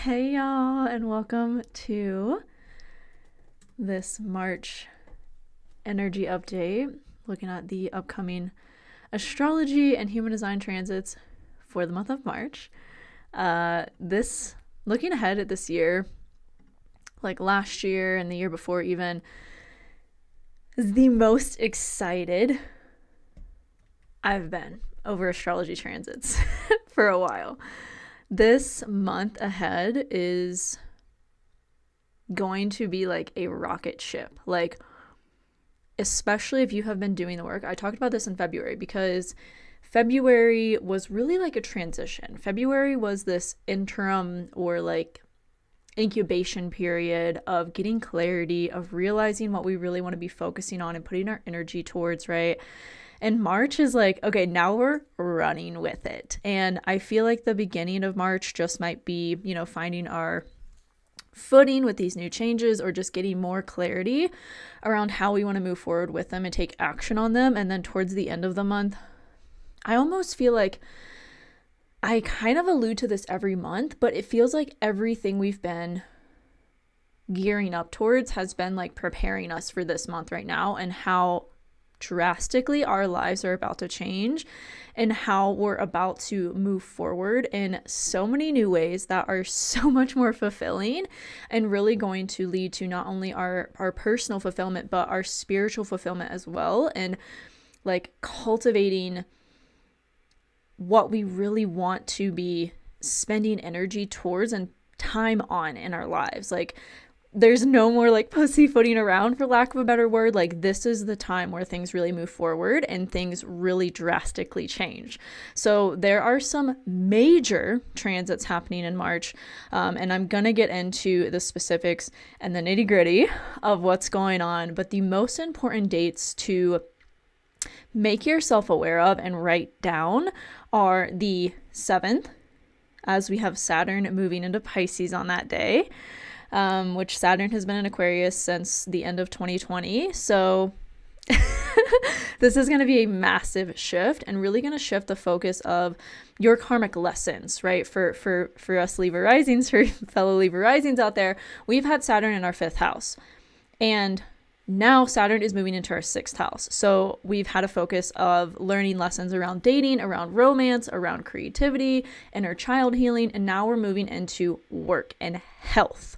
Hey y'all, and welcome to this March energy update, looking at the upcoming astrology and human design transits for the month of March. Looking ahead at this year, like last year and the year before even, is the most excited I've been over astrology transits for a while. This month ahead is going to be like a rocket ship. Like, especially if you have been doing the work. I talked about this in February because February was really like a transition. February was this interim or like incubation period of getting clarity, of realizing what we really want to be focusing on and putting our energy towards, right? And March is like, okay, now we're running with it. And I feel like the beginning of March just might be, finding our footing with these new changes or just getting more clarity around how we want to move forward with them and take action on them. And then towards the end of the month, I almost feel like I kind of allude to this every month, but it feels like everything we've been gearing up towards has been like preparing us for this month right now and how drastically our lives are about to change and how we're about to move forward in so many new ways that are so much more fulfilling and really going to lead to not only our personal fulfillment, but our spiritual fulfillment as well. And like cultivating what we really want to be spending energy towards and time on in our lives. Like, there's no more like pussyfooting around, for lack of a better word. Like, this is the time where things really move forward and things really drastically change. So there are some major transits happening in March, and I'm gonna get into the specifics and the nitty-gritty of what's going on. But the most important dates to make yourself aware of and write down are the 7th, as we have Saturn moving into Pisces on that day. Which Saturn has been in Aquarius since the end of 2020. So this is going to be a massive shift and really going to shift the focus of your karmic lessons, right? For us Libra Risings, for fellow Libra Risings out there, we've had Saturn in our 5th house. And now Saturn is moving into our 6th house. So we've had a focus of learning lessons around dating, around romance, around creativity, inner child healing, and now we're moving into work and health.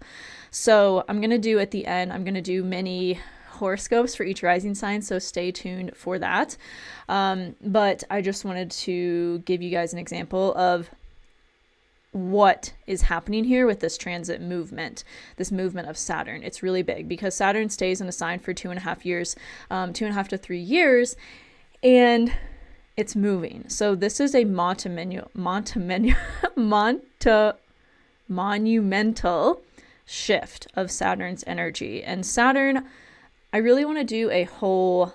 So I'm going to do at the end, I'm going to do mini horoscopes for each rising sign, so stay tuned for that. But I just wanted to give you guys an example of what is happening here with this transit movement, this movement of Saturn. It's really big because Saturn stays in a sign for 2.5 years, 2.5 to 3 years, and it's moving. So this is a monumental shift of Saturn's energy. And Saturn, I really want to do a whole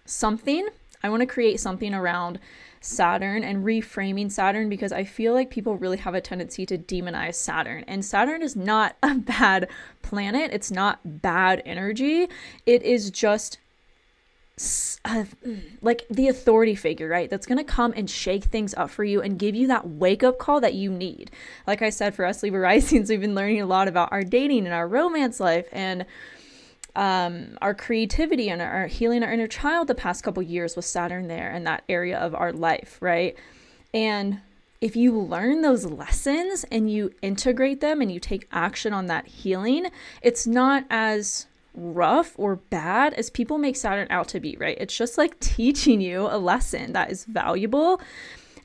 something. I want to create something around Saturn and reframing Saturn, because I feel like people really have a tendency to demonize Saturn. And Saturn is not a bad planet. It's not bad energy. It is just like the authority figure, right? That's going to come and shake things up for you and give you that wake up call that you need. Like I said, for us Libra Risings, we've been learning a lot about our dating and our romance life and our creativity and our healing our inner child the past couple years with Saturn there in that area of our life, right? And if you learn those lessons and you integrate them and you take action on that healing, it's not as rough or bad as people make Saturn out to be, right? It's just like teaching you a lesson that is valuable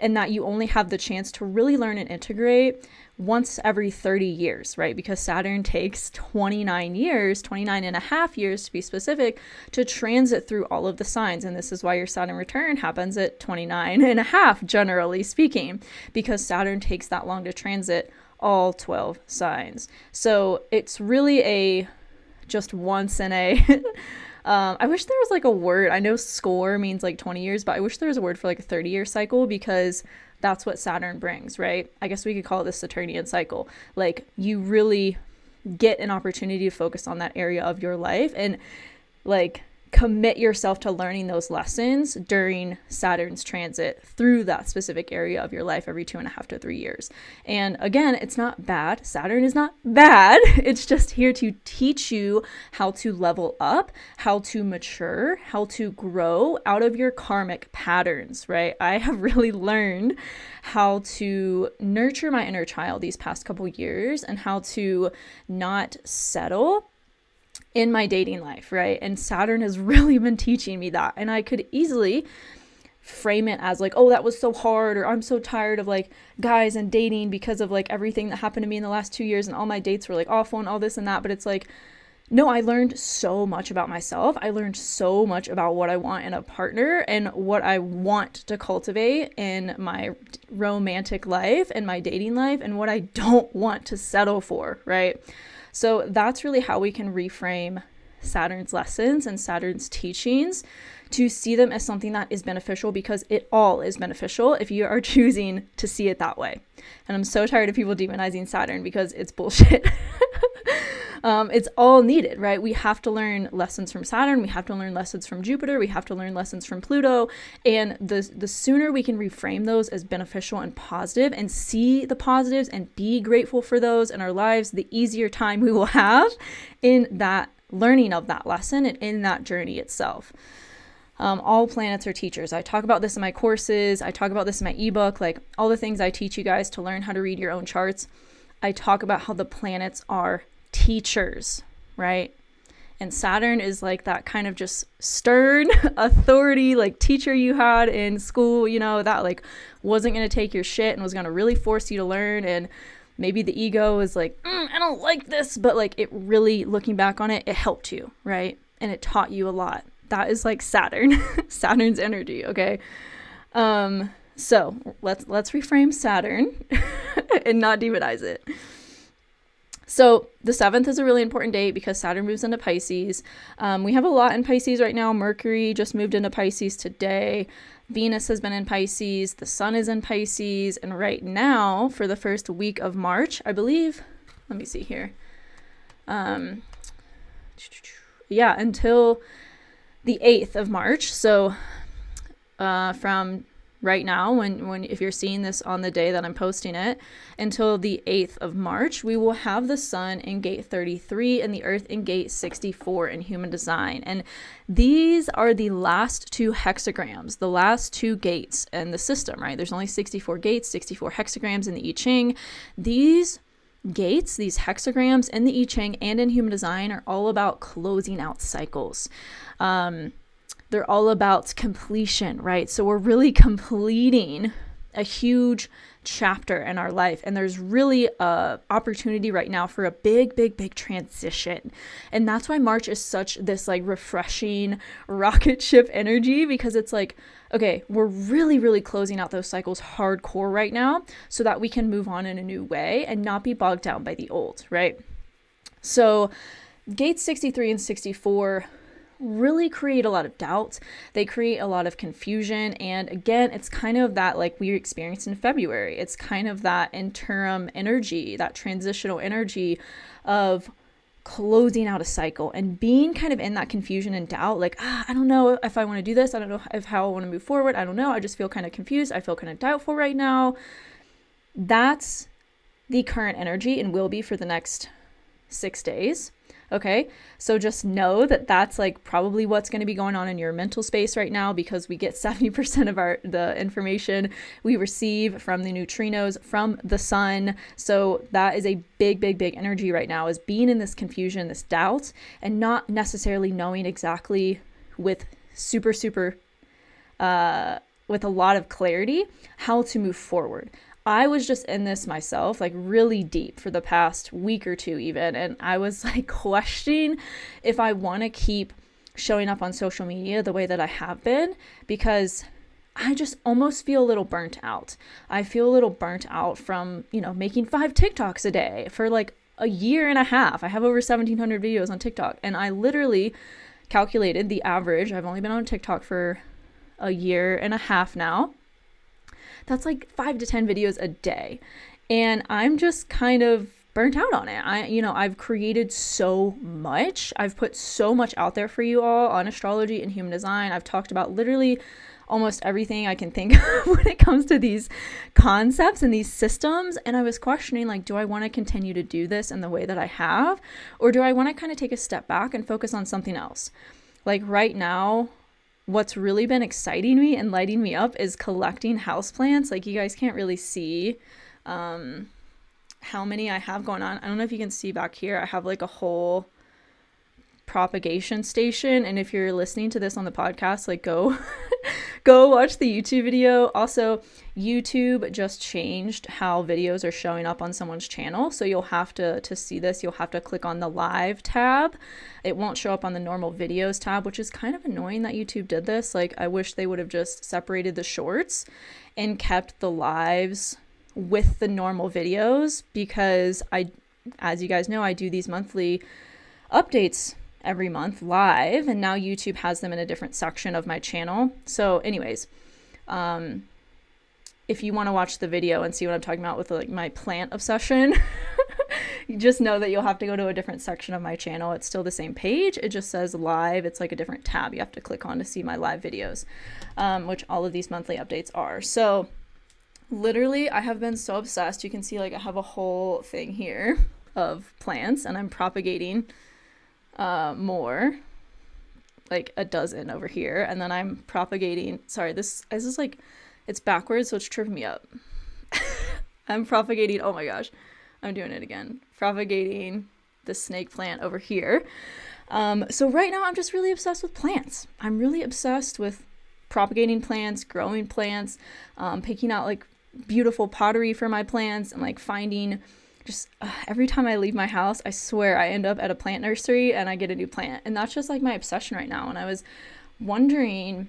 and that you only have the chance to really learn and integrate once every 30 years, right? Because Saturn takes 29 and a half years to be specific, to transit through all of the signs. And this is why your Saturn return happens at 29 and a half, generally speaking, because Saturn takes that long to transit all 12 signs. So it's really a just once in a I wish there was like a word. I know score means like 20 years, but I wish there was a word for like a 30-year cycle, because that's what Saturn brings, right? I guess we could call it the Saturnian cycle. Like, you really get an opportunity to focus on that area of your life and like commit yourself to learning those lessons during Saturn's transit through that specific area of your life every 2.5 to 3 years. And again, it's not bad. Saturn is not bad. It's just here to teach you how to level up, how to mature, how to grow out of your karmic patterns, right? I have really learned how to nurture my inner child these past couple years and how to not settle in my dating life, right? And Saturn has really been teaching me that. And I could easily frame it as like, oh, that was so hard, or I'm so tired of like guys and dating because of like everything that happened to me in the last 2 years and all my dates were like awful and all this and that. But it's like, no, I learned so much about myself. I learned so much about what I want in a partner and what I want to cultivate in my romantic life and my dating life and what I don't want to settle for, right? So that's really how we can reframe Saturn's lessons and Saturn's teachings to see them as something that is beneficial, because it all is beneficial if you are choosing to see it that way. And I'm so tired of people demonizing Saturn because it's bullshit. It's all needed, right? We have to learn lessons from Saturn. We have to learn lessons from Jupiter. We have to learn lessons from Pluto. And the sooner we can reframe those as beneficial and positive and see the positives and be grateful for those in our lives, the easier time we will have in that learning of that lesson and in that journey itself. All planets are teachers. I talk about this in my courses. I talk about this in my ebook, like all the things I teach you guys to learn how to read your own charts. I talk about how the planets are teachers, right? And Saturn is like that kind of just stern authority, like teacher you had in school, you know, that like wasn't going to take your shit and was going to really force you to learn. And maybe the ego is like, I don't like this, but like it really, looking back on it, it helped you, right? And it taught you a lot. That is like Saturn, Saturn's energy. Okay. So let's reframe Saturn and not demonize it. So the 7th is a really important date because Saturn moves into Pisces. We have a lot in Pisces right now. Mercury just moved into Pisces today. Venus has been in Pisces. The Sun is in Pisces. And right now, for the first week of March, I believe, let me see here. Until the 8th of March. So from right now, when if you're seeing this on the day that I'm posting it, until the 8th of March, we will have the Sun in gate 33 and the Earth in gate 64 in human design. And these are the last 2 hexagrams, the last 2 gates in the system, right? There's only 64 gates, 64 hexagrams in the I Ching. These gates, these hexagrams in the I Ching and in human design are all about closing out cycles. They're all about completion, right? So we're really completing a huge chapter in our life. And there's really a opportunity right now for a big transition. And that's why March is such this like refreshing rocket ship energy, because it's like, okay, we're really closing out those cycles hardcore right now so that we can move on in a new way and not be bogged down by the old, right? So gates 63 and 64 really create a lot of doubt. They create a lot of confusion. And again, it's kind of that like we experienced in February. It's kind of that interim energy, that transitional energy of closing out a cycle and being kind of in that confusion and doubt. Like, I don't know if I want to do this. I don't know how I want to move forward. I don't know. I just feel kind of confused. I feel kind of doubtful right now. That's the current energy and will be for the next 6 days. Okay, so just know that that's like probably what's going to be going on in your mental space right now, because we get 70% of the information we receive from the neutrinos from the sun. So that is a big energy right now, is being in this confusion, this doubt, and not necessarily knowing exactly with with a lot of clarity how to move forward. I was just in this myself, like really deep for the past week or 2 even. And I was like questioning if I want to keep showing up on social media the way that I have been, because I just almost feel a little burnt out. I feel a little burnt out from, making 5 TikToks a day for like a year and a half. I have over 1,700 videos on TikTok, and I literally calculated the average. I've only been on TikTok for a year and a half now. That's like 5 to 10 videos a day. And I'm just kind of burnt out on it. I've created so much. I've put so much out there for you all on astrology and human design. I've talked about literally almost everything I can think of when it comes to these concepts and these systems. And I was questioning, like, do I want to continue to do this in the way that I have? Or do I want to kind of take a step back and focus on something else? Like right now, what's really been exciting me and lighting me up is collecting houseplants. Like, you guys can't really see how many I have going on. I don't know if you can see back here. I have like a whole propagation station, and if you're listening to this on the podcast, like go watch the YouTube video. Also, YouTube just changed how videos are showing up on someone's channel, so you'll have to see this, you'll have to click on the live tab. It won't show up on the normal videos tab, which is kind of annoying that YouTube did this. Like, I wish they would have just separated the shorts and kept the lives with the normal videos, because as you guys know, I do these monthly updates every month live, and now YouTube has them in a different section of my channel. So anyways, if you want to watch the video and see what I'm talking about with like my plant obsession, you just know that you'll have to go to a different section of my channel. It's still the same page, it just says live. It's like a different tab you have to click on to see my live videos, which all of these monthly updates are. So literally, I have been so obsessed. You can see, like, I have a whole thing here of plants, and I'm propagating more, like a dozen over here, and then I'm propagating, sorry, this is like, it's backwards, so it's tripping me up. I'm propagating, oh my gosh, I'm doing it again, propagating the snake plant over here. So right now I'm just really obsessed with plants. I'm really obsessed with propagating plants, growing plants, picking out like beautiful pottery for my plants, and like finding just every time I leave my house, I swear I end up at a plant nursery and I get a new plant. And that's just like my obsession right now. And I was wondering,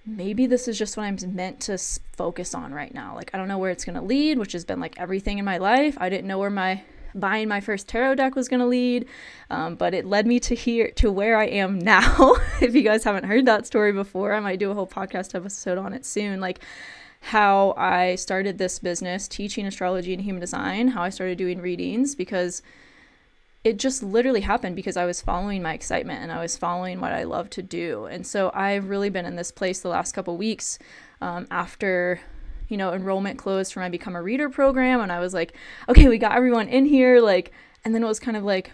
maybe this is just what I'm meant to focus on right now. Like, I don't know where it's going to lead, which has been like everything in my life. I didn't know where buying my first tarot deck was going to lead, but it led me to where I am now. If you guys haven't heard that story before, I might do a whole podcast episode on it soon. Like, how I started this business teaching astrology and human design, how I started doing readings, because it just literally happened because I was following my excitement and I was following what I love to do. And so I've really been in this place the last couple weeks after, enrollment closed for my Become a Reader program. And I was like, okay, we got everyone in here. Like, and then it was kind of like,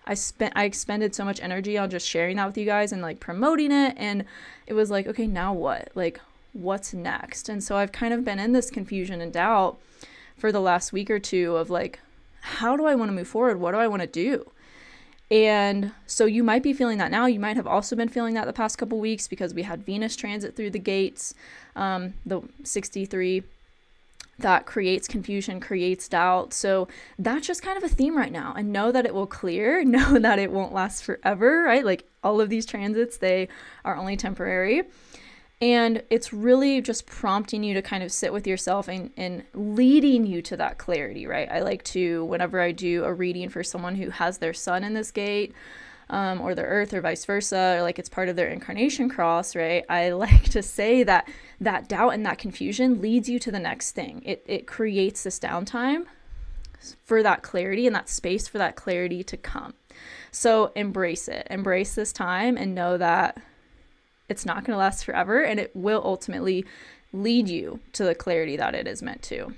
I expended so much energy on just sharing that with you guys and like promoting it. And it was like, okay, now what? Like, what's next? And so I've kind of been in this confusion and doubt for the last week or two of like, how do I want to move forward? What do I want to do? And so you might be feeling that now. You might have also been feeling that the past couple weeks because we had Venus transit through the gates, the 63, that creates confusion, creates doubt. So that's just kind of a theme right now. And know that it will clear, know that it won't last forever, right? Like, all of these transits, they are only temporary. And it's really just prompting you to kind of sit with yourself and leading you to that clarity, right? I like to, whenever I do a reading for someone who has their sun in this gate, or their earth, or vice versa, or like it's part of their incarnation cross, right? I like to say that that doubt and that confusion leads you to the next thing. It creates this downtime for that clarity and that space for that clarity to come. So embrace it. Embrace this time and know that it's not going to last forever, and it will ultimately lead you to the clarity that it is meant to.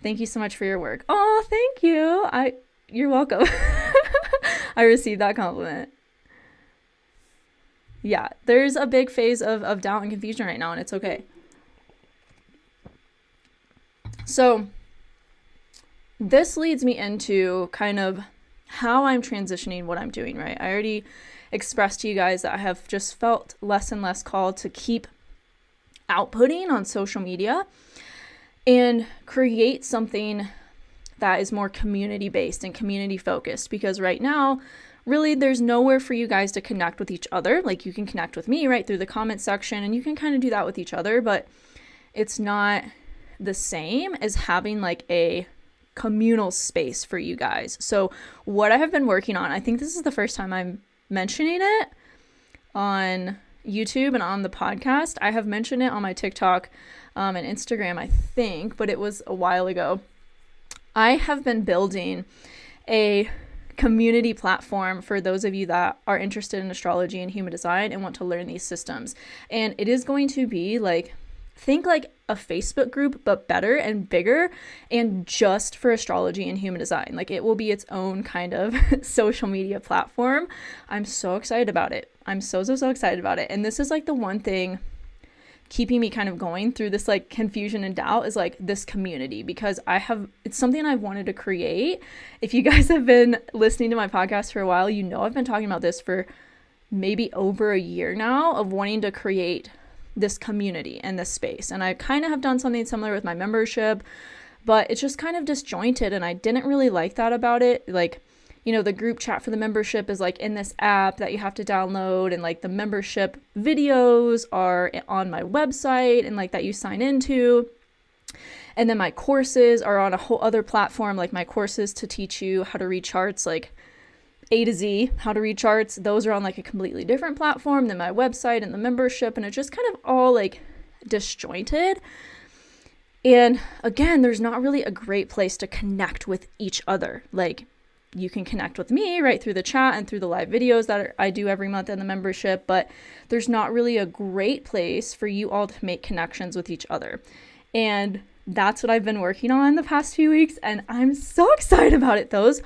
Thank you so much for your work. Oh, thank you. You're welcome. I received that compliment. Yeah, there's a big phase of doubt and confusion right now, and it's okay. So this leads me into kind of how I'm transitioning what I'm doing, right? I already expressed to you guys that I have just felt less and less called to keep outputting on social media and create something that is more community based and community focused, because right now really there's nowhere for you guys to connect with each other. Like, you can connect with me right through the comment section, and you can kind of do that with each other, but it's not the same as having like a communal space for you guys. So what I have been working on, I think this is the first time I'm mentioning it on YouTube and on the podcast. I have mentioned it on my TikTok and Instagram, I think, but it was a while ago. I have been building a community platform for those of you that are interested in astrology and human design and want to learn these systems. And it is going to be like, think like a Facebook group, but better and bigger, and just for astrology and human design. Like, it will be its own kind of social media platform. I'm so excited about it. I'm so excited about it. And this is like the one thing keeping me kind of going through this like confusion and doubt is like this community, because it's something I've wanted to create. If you guys have been listening to my podcast for a while, you know I've been talking about this for maybe over a year now, of wanting to create this community and this space. And I kind of have done something similar with my membership, but it's just kind of disjointed, and I didn't really like that about it. Like, you know, the group chat for the membership is like in this app that you have to download, and like the membership videos are on my website and like that you sign into. And then my courses are on a whole other platform, like my courses to teach you how to read charts, like A to Z, how to read charts. Those are on like a completely different platform than my website and the membership. And it's just kind of all like disjointed. And again, there's not really a great place to connect with each other. Like, you can connect with me right through the chat and through the live videos that I do every month in the membership, but there's not really a great place for you all to make connections with each other. And that's what I've been working on the past few weeks, and I'm so excited about it. Those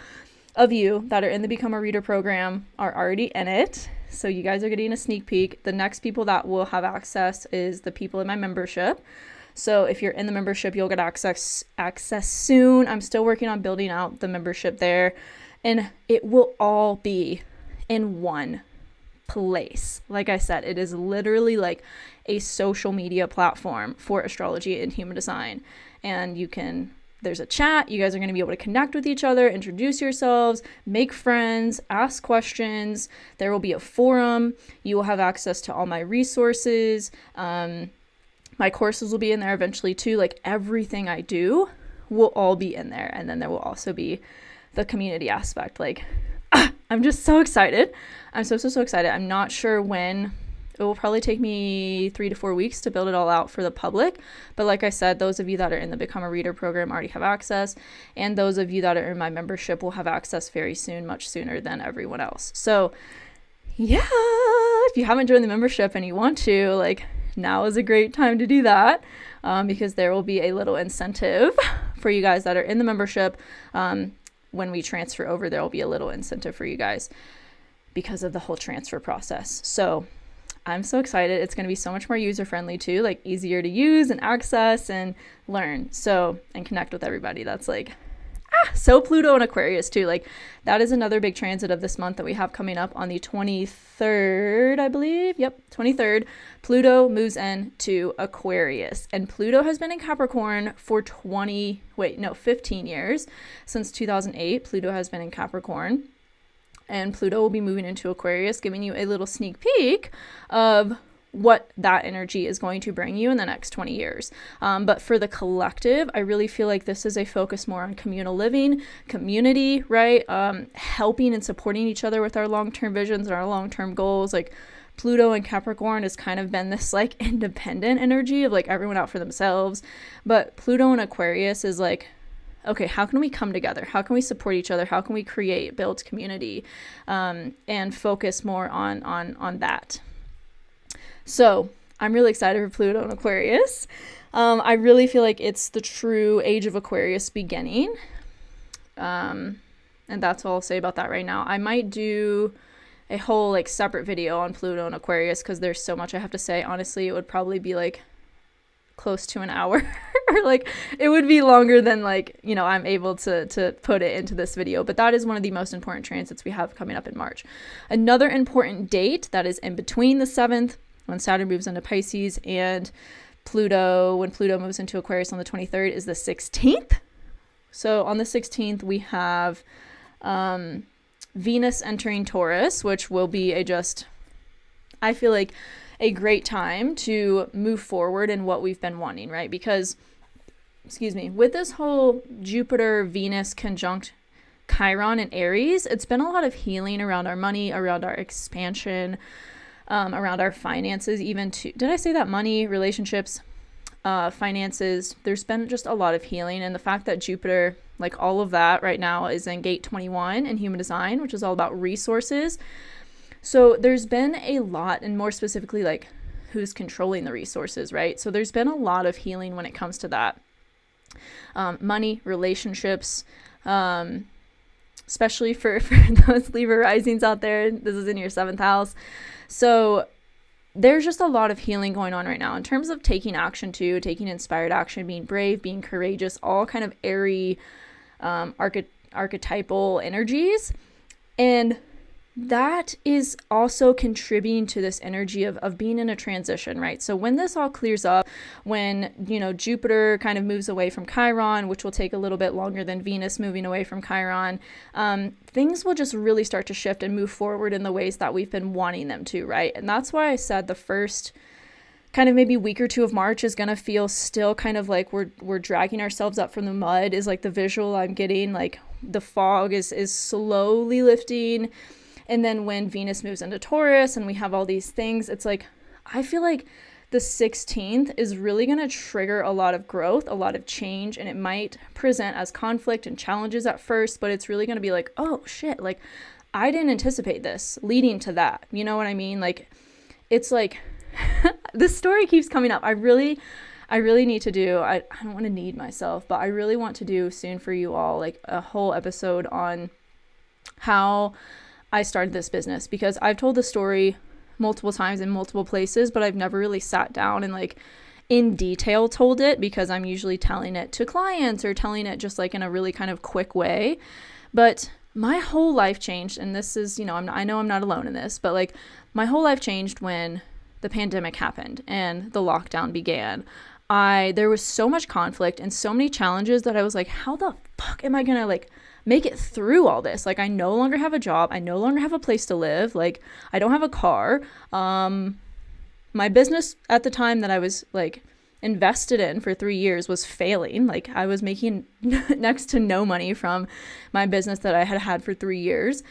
of you that are in the Become a Reader program are already in it, so you guys are getting a sneak peek. The next people that will have access is the people in my membership. So if you're in the membership, you'll get access soon. I'm still working on building out the membership there, and it will all be in one place. Like I said, it is literally like a social media platform for astrology and human design. And there's a chat. You guys are going to be able to connect with each other, introduce yourselves, make friends, ask questions. There will be a forum. You will have access to all my resources. My courses will be in there eventually too. Like, everything I do will all be in there. And then there will also be the community aspect. Like, I'm just so excited. I'm so excited. I'm not sure when. It will probably take me 3 to 4 weeks to build it all out for the public. But like I said, those of you that are in the Become a Reader program already have access. And those of you that are in my membership will have access very soon, much sooner than everyone else. So yeah, if you haven't joined the membership and you want to, like, now is a great time to do that, because there will be a little incentive for you guys that are in the membership. When we transfer over, there will be a little incentive for you guys because of the whole transfer process. So I'm so excited. It's going to be so much more user-friendly too, like easier to use and access and learn. So, and connect with everybody. That's like, so Pluto and Aquarius too. Like, that is another big transit of this month that we have coming up on the 23rd, I believe. Yep, 23rd. Pluto moves into Aquarius, and Pluto has been in Capricorn for 15 years. Since 2008, Pluto has been in Capricorn, and Pluto will be moving into Aquarius, giving you a little sneak peek of what that energy is going to bring you in the next 20 years. But for the collective, I really feel like this is a focus more on communal living, community, right? Helping and supporting each other with our long-term visions and our long-term goals. Like, Pluto and Capricorn has kind of been this like independent energy of like everyone out for themselves. But Pluto and Aquarius is like, okay, how can we come together? How can we support each other? How can we build community, and focus more on that? So I'm really excited for Pluto and Aquarius. I really feel like it's the true age of Aquarius beginning. And that's all I'll say about that right now. I might do a whole like separate video on Pluto and Aquarius, because there's so much I have to say. Honestly, it would probably be like close to an hour or like it would be longer than like, you know, I'm able to put it into this video. But that is one of the most important transits we have coming up in March. Another important date that is in between the 7th, when Saturn moves into Pisces, and Pluto, when Pluto moves into Aquarius on the 23rd, is the 16th. So on the 16th, we have Venus entering Taurus, which will be I feel like a great time to move forward in what we've been wanting, right? Because, with this whole Jupiter-Venus conjunct Chiron and Aries, it's been a lot of healing around our money, around our expansion, around our finances, even did I say that? Money, relationships, finances. There's been just a lot of healing, and the fact that Jupiter, like all of that right now, is in gate 21 in human design, which is all about resources. So there's been a lot, and more specifically, like who's controlling the resources, right? So there's been a lot of healing when it comes to that. Money, relationships, especially for those Libra risings out there. This is in your 7th house. So there's just a lot of healing going on right now in terms of taking action too, taking inspired action, being brave, being courageous, all kind of airy, archetypal energies. And that is also contributing to this energy of being in a transition, right? So when this all clears up, when, Jupiter kind of moves away from Chiron, which will take a little bit longer than Venus moving away from Chiron, things will just really start to shift and move forward in the ways that we've been wanting them to, right? And that's why I said the first kind of maybe week or two of March is going to feel still kind of like we're dragging ourselves up from the mud, is like the visual I'm getting. Like the fog is slowly lifting. And then when Venus moves into Taurus and we have all these things, it's like, I feel like the 16th is really going to trigger a lot of growth, a lot of change, and it might present as conflict and challenges at first, but it's really going to be like, oh shit, like I didn't anticipate this leading to that. You know what I mean? Like, it's like, this story keeps coming up. I really need to do, I don't want to need myself, but I really want to do soon for you all, like a whole episode on how I started this business, because I've told the story multiple times in multiple places, but I've never really sat down and like in detail told it, because I'm usually telling it to clients or telling it just like in a really kind of quick way. But my whole life changed, and this is, I know I'm not alone in this, but like my whole life changed when the pandemic happened and the lockdown began. There was so much conflict and so many challenges that I was like, how the fuck am I gonna like make it through all this? Like, I no longer have a job. I no longer have a place to live. Like, I don't have a car. My business at the time that I was like invested in for 3 years was failing. Like, I was making next to no money from my business that I had had for 3 years.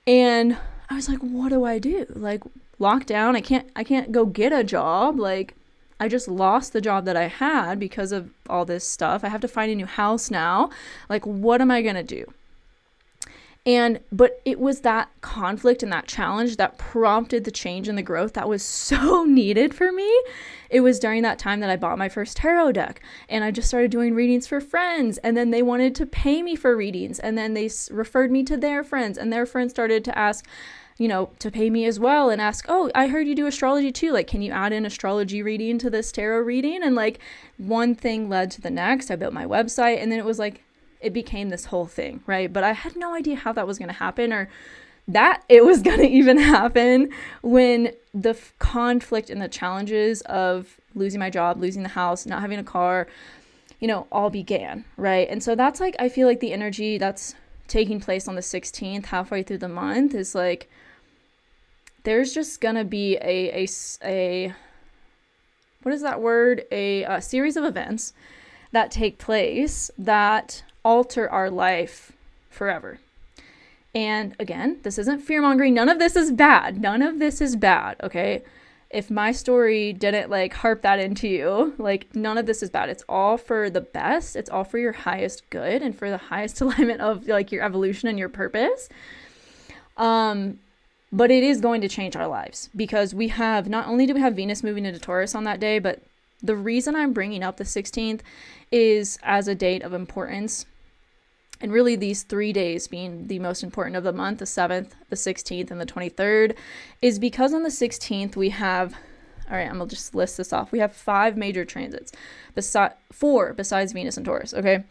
And I was like, what do I do? Like, lockdown, I can't go get a job. Like, I just lost the job that I had because of all this stuff. I have to find a new house now. Like, what am I going to do? But it was that conflict and that challenge that prompted the change and the growth that was so needed for me. It was during that time that I bought my first tarot deck, and I just started doing readings for friends, and then they wanted to pay me for readings, and then they referred me to their friends, and their friends started to ask, to pay me as well, and ask, oh, I heard you do astrology too. Like, can you add in astrology reading to this tarot reading? And like, one thing led to the next. I built my website, and then it was like, it became this whole thing, right? But I had no idea how that was going to happen, or that it was going to even happen, when the conflict and the challenges of losing my job, losing the house, not having a car, all began, right? And so that's like, I feel like the energy that's taking place on the 16th, halfway through the month, is like, there's just gonna be a what is that word? A series of events that take place that alter our life forever. And again, this isn't fear-mongering. None of this is bad. None of this is bad, okay? If my story didn't like harp that into you, like, none of this is bad. It's all for the best. It's all for your highest good and for the highest alignment of like your evolution and your purpose. But it is going to change our lives, because we have, not only do we have Venus moving into Taurus on that day, but the reason I'm bringing up the 16th is as a date of importance. And really these 3 days being the most important of the month, the 7th, the 16th, and the 23rd, is because on the 16th we have, all right, I'm going to just list this off. We have 5 major transits, 4 besides Venus and Taurus, okay?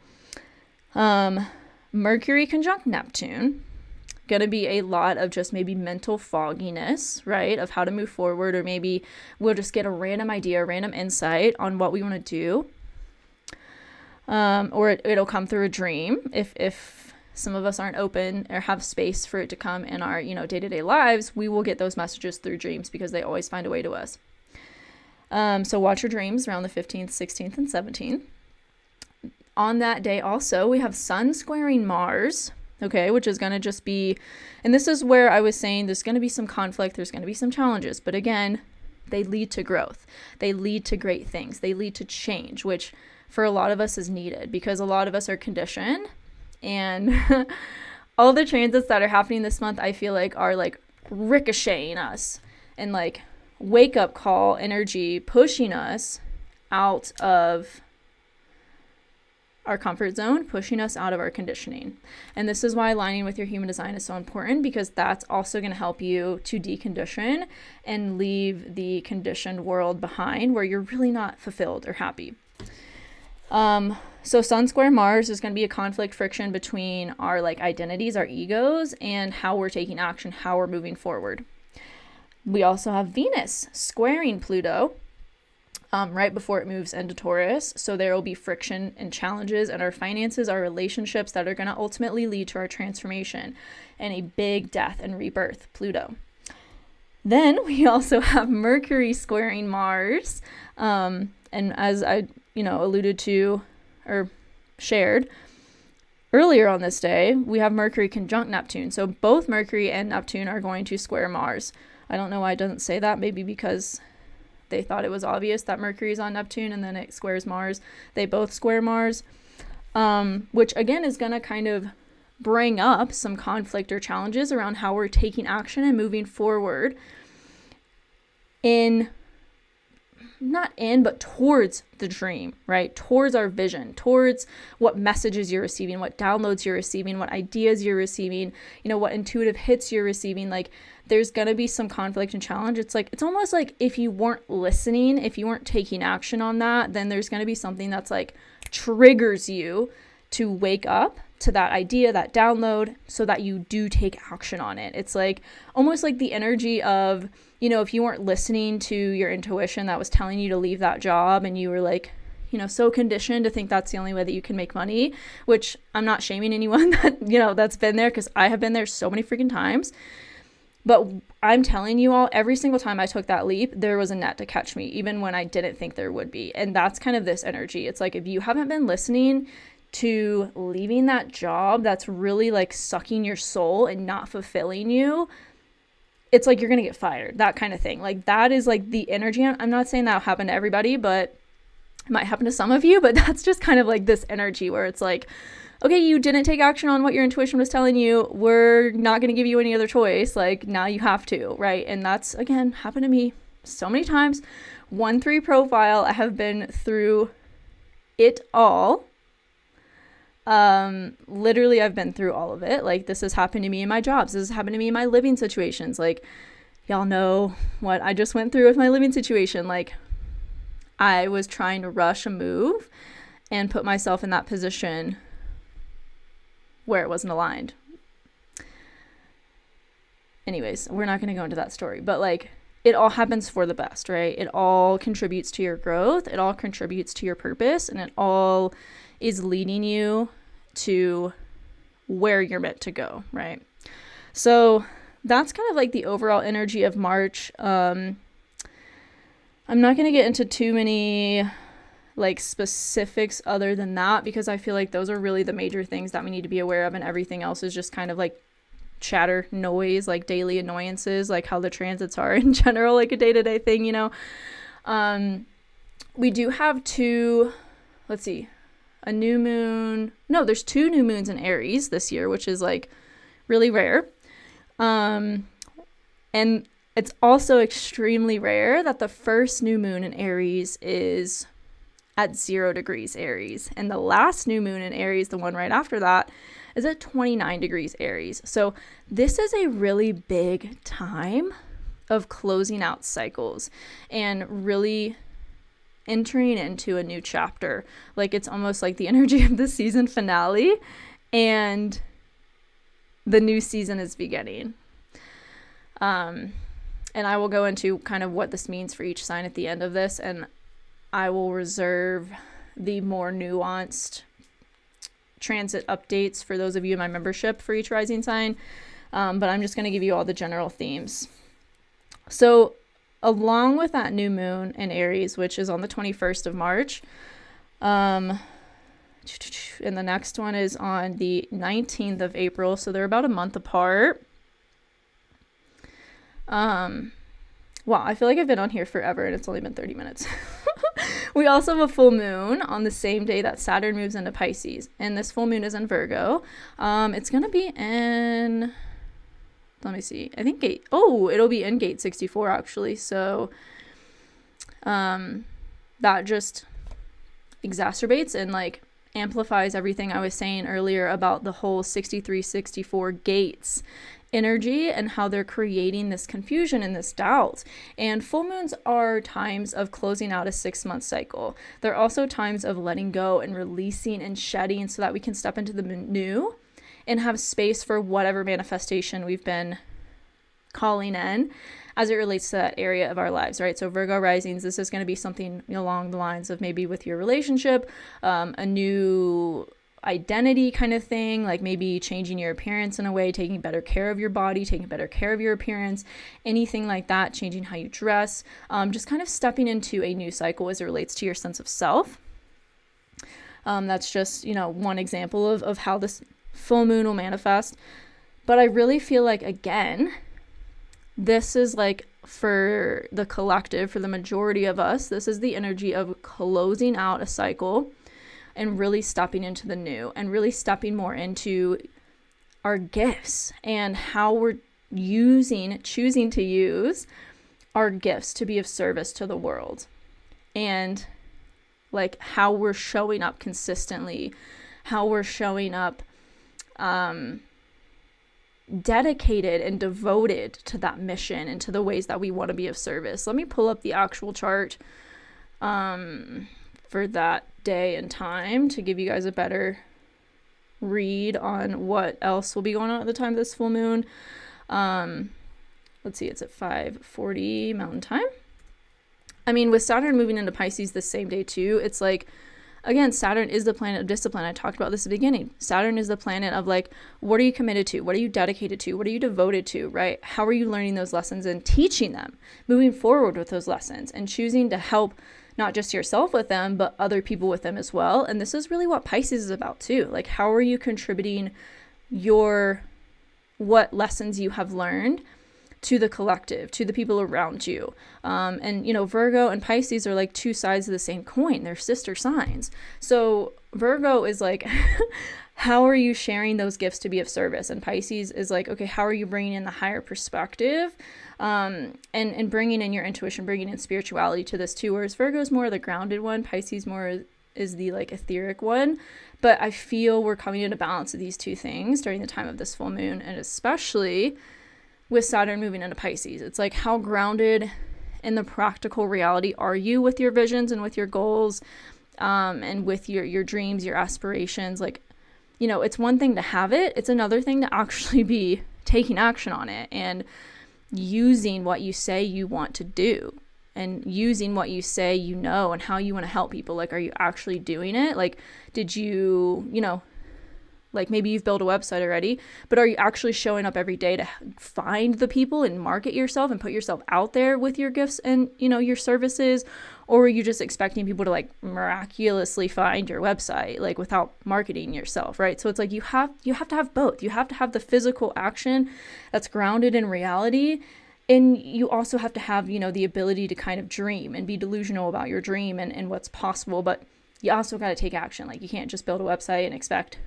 Mercury conjunct Neptune. Going to be a lot of just maybe mental fogginess, right, of how to move forward, or maybe we'll just get a random idea, a random insight on what we want to do, or it'll come through a dream if some of us aren't open or have space for it to come in our day-to-day lives. We will get those messages through dreams, because they always find a way to us. So watch your dreams around the 15th, 16th, and 17th. On that day also, we have Sun squaring Mars, okay, which is going to just be, and this is where I was saying there's going to be some conflict, there's going to be some challenges, but again, They lead to growth. They lead to great things. They lead to change, which for a lot of us is needed because a lot of us are conditioned. And all the transits that are happening this month, I feel like are like ricocheting us and like wake up call energy, pushing us out of our comfort zone, pushing us out of our conditioning. And this is why aligning with your human design is so important, because that's also going to help you to decondition and leave the conditioned world behind where you're really not fulfilled or happy. So Sun square Mars is going to be a conflict friction between our like identities, our egos, and how we're taking action, how we're moving forward. We also have Venus squaring Pluto right before it moves into Taurus. So there will be friction and challenges in our finances, our relationships that are going to ultimately lead to our transformation and a big death and rebirth, Pluto. Then we also have Mercury squaring Mars. And as I, alluded to or shared earlier on this day, we have Mercury conjunct Neptune. So both Mercury and Neptune are going to square Mars. I don't know why it doesn't say that. Maybe because they thought it was obvious that Mercury is on Neptune and then it squares Mars. They both square Mars, which again is going to kind of bring up some conflict or challenges around how we're taking action and moving forward but towards the dream, right? Towards our vision, towards what messages you're receiving, what downloads you're receiving, what ideas you're receiving, what intuitive hits you're receiving. Like there's going to be some conflict and challenge. It's almost like if you weren't listening, if you weren't taking action on that, then there's going to be something that's like triggers you to wake up to that idea, that download, so that you do take action on it. It's like almost like the energy of, if you weren't listening to your intuition that was telling you to leave that job and you were like, so conditioned to think that's the only way that you can make money, which I'm not shaming anyone that, that's been there, because I have been there so many freaking times. But I'm telling you all, every single time I took that leap, there was a net to catch me, even when I didn't think there would be. And that's kind of this energy. It's like if you haven't been listening to leaving that job that's really like sucking your soul and not fulfilling you, it's like you're going to get fired, that kind of thing. Like that is like the energy. I'm not saying that'll happen to everybody, but it might happen to some of you, but that's just kind of like this energy where it's like, okay, you didn't take action on what your intuition was telling you. We're not going to give you any other choice. Like now you have to, right? And that's, again, happened to me so many times. 1-3 profile, I have been through it all. Literally I've been through all of it. Like this has happened to me in my jobs. This has happened to me in my living situations. Like y'all know what I just went through with my living situation. Like I was trying to rush a move and put myself in that position where it wasn't aligned. Anyways, we're not going to go into that story, but like it all happens for the best, right? It all contributes to your growth. It all contributes to your purpose, and it all is leading you to where you're meant to go, right? So that's kind of like the overall energy of March. I'm not going to get into too many like specifics other than that, because I feel like those are really the major things that we need to be aware of, and everything else is just kind of like chatter, noise, like daily annoyances, like how the transits are in general, like a day-to-day thing, we do have a new moon. No, there's 2 new moons in Aries this year, which is like really rare. And it's also extremely rare that the first new moon in Aries is at 0 degrees Aries. And the last new moon in Aries, the one right after that, is at 29 degrees Aries. So this is a really big time of closing out cycles and really entering into a new chapter. Like it's almost like the energy of the season finale, and the new season is beginning. And I will go into kind of what this means for each sign at the end of this, and I will reserve the more nuanced transit updates for those of you in my membership for each rising sign. But I'm just going to give you all the general themes. So along with that new moon in Aries, which is on the 21st of March, and the next one is on the 19th of April, so they're about a month apart. We'll Wow, I feel like I've been on here forever and it's only been 30 minutes. We also have a full moon on the same day that Saturn moves into Pisces. And this full moon is in Virgo. It's going to be in, let me see, I think it'll be in gate 64 actually. So that just exacerbates and like amplifies everything I was saying earlier about the whole 63, 64 gates energy and how they're creating this confusion and this doubt. And full moons are times of closing out a 6-month cycle. They're also times of letting go and releasing and shedding so that we can step into the new and have space for whatever manifestation we've been calling in as it relates to that area of our lives, right? So Virgo risings, this is going to be something along the lines of maybe with your relationship, a new identity kind of thing, like maybe changing your appearance in a way, taking better care of your body, taking better care of your appearance, anything like that, changing how you dress, just kind of stepping into a new cycle as it relates to your sense of self. That's just, one example of how this full moon will manifest. But I really feel like, again, this is like for the collective, for the majority of us, this is the energy of closing out a cycle and really stepping into the new and really stepping more into our gifts and how we're choosing to use our gifts to be of service to the world, and like how we're showing up consistently, how we're showing up dedicated and devoted to that mission and to the ways that we want to be of service. Let me pull up the actual chart for that day and time to give you guys a better read on what else will be going on at the time of this full moon. Let's see, it's at 5:40 Mountain Time. I mean, with Saturn moving into Pisces the same day too, it's like, again, Saturn is the planet of discipline. I talked about this at the beginning. Saturn is the planet of like, what are you committed to? What are you dedicated to? What are you devoted to, right? How are you learning those lessons and teaching them, moving forward with those lessons and choosing to help not just yourself with them, but other people with them as well. And this is really what Pisces is about too. Like, how are you contributing what lessons you have learned to the collective, to the people around you. And Virgo and Pisces are like two sides of the same coin. They're sister signs. So Virgo is like, how are you sharing those gifts to be of service? And Pisces is like, okay, how are you bringing in the higher perspective, and bringing in your intuition, bringing in spirituality to this too. Whereas Virgo is more the grounded one. Pisces more is the like etheric one. But I feel we're coming into balance of these two things during the time of this full moon, and especially with Saturn moving into Pisces. It's like, how grounded in the practical reality are you with your visions and with your goals, and with your dreams, your aspirations? Like, it's one thing to have it. It's another thing to actually be taking action on it and using what you say you want to do and using what you say, and how you want to help people. Like, are you actually doing it? Like, did you, like maybe you've built a website already, but are you actually showing up every day to find the people and market yourself and put yourself out there with your gifts and, your services? Or are you just expecting people to like miraculously find your website, like without marketing yourself, right? So it's like, you have to have both. You have to have the physical action that's grounded in reality. And you also have to have, the ability to kind of dream and be delusional about your dream and what's possible. But you also got to take action. Like, you can't just build a website and expect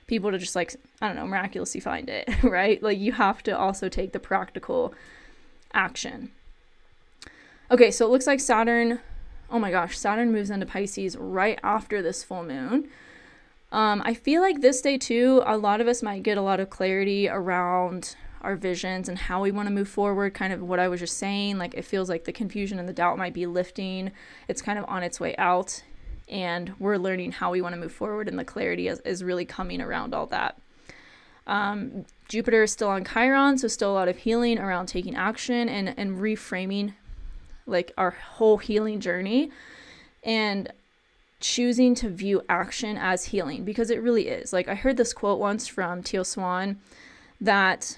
people to just like, I don't know, miraculously find it, right? Like, you have to also take the practical action. Okay, so it looks like Saturn moves into Pisces right after this full moon. I feel like this day too, a lot of us might get a lot of clarity around our visions and how we want to move forward, kind of what I was just saying. Like, it feels like the confusion and the doubt might be lifting. It's kind of on its way out. And we're learning how we want to move forward, and the clarity is really coming around all that. Jupiter is still on Chiron, so still a lot of healing around taking action and reframing like our whole healing journey, and choosing to view action as healing, because it really is. Like, I heard this quote once from Teal Swan that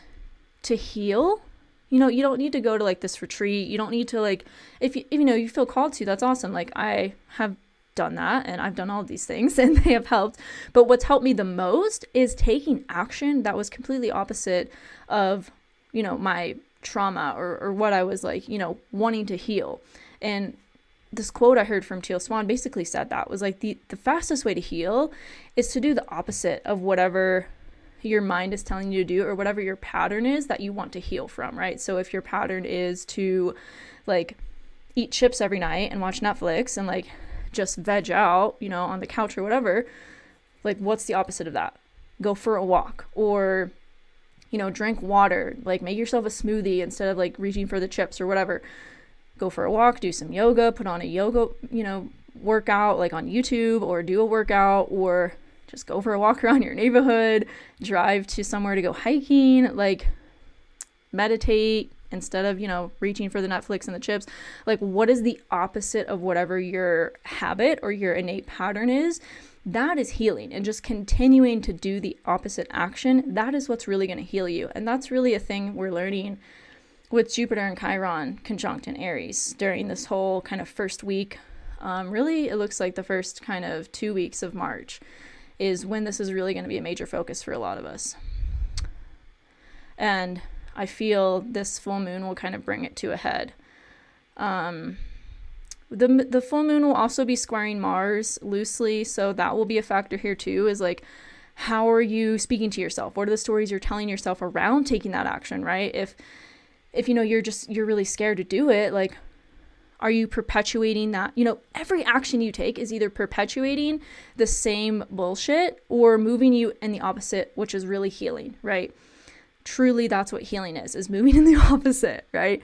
to heal, you don't need to go to like this retreat. You don't need to like, if you feel called to, that's awesome. Like, I have done that and I've done all of these things and they have helped. But what's helped me the most is taking action that was completely opposite of, my trauma or what I was like, wanting to heal. And this quote I heard from Teal Swan basically said that was like the fastest way to heal is to do the opposite of whatever your mind is telling you to do or whatever your pattern is that you want to heal from, right? So if your pattern is to like eat chips every night and watch Netflix and like just veg out, on the couch or whatever, like what's the opposite of that? Go for a walk, or drink water, like make yourself a smoothie instead of like reaching for the chips or whatever. Go for a walk, do some yoga, put on a yoga, workout like on YouTube, or do a workout, or just go for a walk around your neighborhood, drive to somewhere to go hiking, like meditate instead of, reaching for the Netflix and the chips. Like what is the opposite of whatever your habit or your innate pattern is? That is healing, and just continuing to do the opposite action. That is what's really going to heal you. And that's really a thing we're learning with Jupiter and Chiron conjunct in Aries during this whole kind of first week. Really, it looks like the first kind of 2 weeks of March is when this is really going to be a major focus for a lot of us. And I feel this full moon will kind of bring it to a head. The full moon will also be squaring Mars loosely, so that will be a factor here too, is like, how are you speaking to yourself? What are the stories you're telling yourself around taking that action, right? If you're really scared to do it, like, are you perpetuating that? Every action you take is either perpetuating the same bullshit or moving you in the opposite, which is really healing, right? Truly, that's what healing is moving in the opposite, right?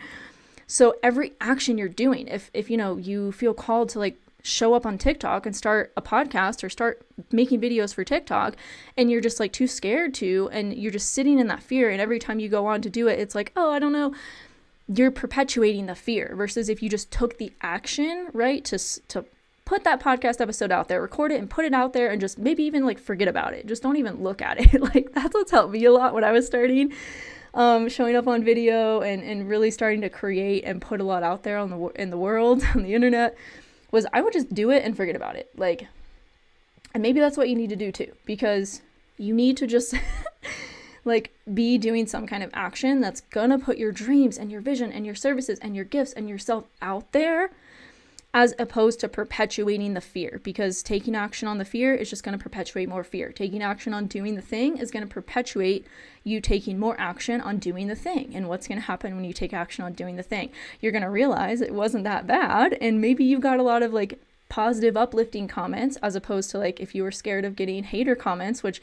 So every action you're doing, if you feel called to like show up on TikTok and start a podcast or start making videos for TikTok, and you're just like too scared to, and you're just sitting in that fear, and every time you go on to do it, it's like, oh, I don't know, you're perpetuating the fear. Versus if you just took the action, right, to put that podcast episode out there, record it and put it out there, and just maybe even like forget about it. Just don't even look at it. Like that's what's helped me a lot when I was starting. Showing up on video and really starting to create and put a lot out there in the world, on the internet, was I would just do it and forget about it. Like, and maybe that's what you need to do too, because you need to just like be doing some kind of action that's gonna put your dreams and your vision and your services and your gifts and yourself out there, as opposed to perpetuating the fear, because taking action on the fear is just going to perpetuate more fear. Taking action on doing the thing is going to perpetuate you taking more action on doing the thing. And what's going to happen when you take action on doing the thing? You're going to realize it wasn't that bad, and maybe you've got a lot of like positive, uplifting comments, as opposed to like if you were scared of getting hater comments, which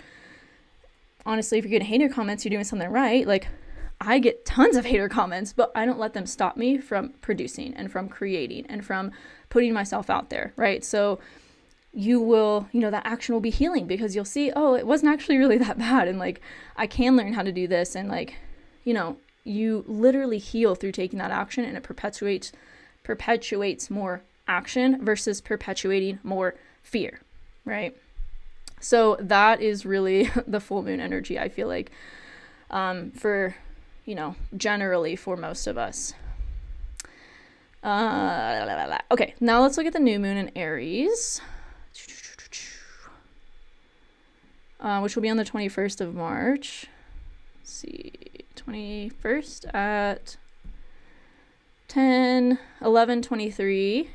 honestly, if you're getting hater comments, you're doing something right. Like, I get tons of hater comments, but I don't let them stop me from producing and from creating and from putting myself out there, right? So you will, that action will be healing, because you'll see, oh, it wasn't actually really that bad, and like I can learn how to do this, and like, you literally heal through taking that action, and it perpetuates more action versus perpetuating more fear, right? So that is really the full moon energy, I feel like, for generally for most of us. Okay, now let's look at the new moon in Aries, which will be on the 21st of March. Let's see, 21st at 11:23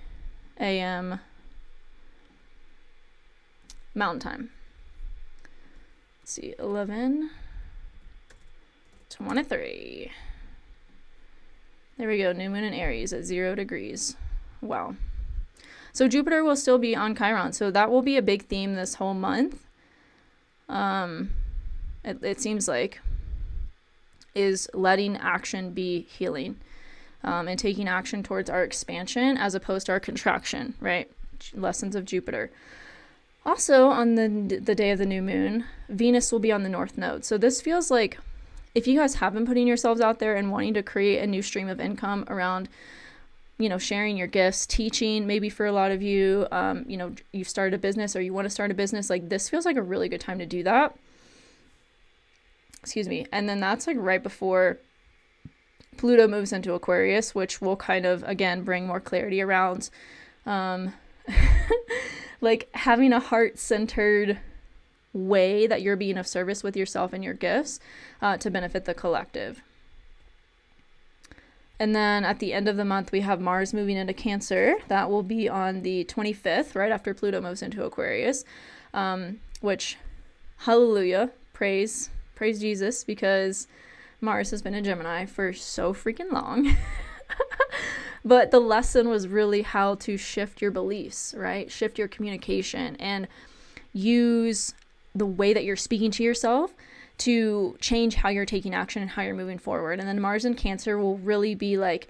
a.m. Mountain Time. Let's see, 11:23. There we go, new moon in Aries at 0 degrees. Wow. So Jupiter will still be on Chiron, so that will be a big theme this whole month. It seems like, is letting action be healing, and taking action towards our expansion as opposed to our contraction, right? Lessons of Jupiter. Also, on the day of the new moon, Venus will be on the North Node. So this feels like, if you guys have been putting yourselves out there and wanting to create a new stream of income around, sharing your gifts, teaching, maybe for a lot of you, you've started a business or you want to start a business, like this feels like a really good time to do that. Excuse me. And then that's like right before Pluto moves into Aquarius, which will kind of, again, bring more clarity around, like having a heart-centered way that you're being of service with yourself and your gifts, to benefit the collective. And then at the end of the month, we have Mars moving into Cancer. That will be on the 25th, right after Pluto moves into Aquarius, which, hallelujah, praise Jesus, because Mars has been in Gemini for so freaking long. But the lesson was really how to shift your beliefs, right? Shift your communication and use the way that you're speaking to yourself to change how you're taking action and how you're moving forward. And then Mars in Cancer will really be like,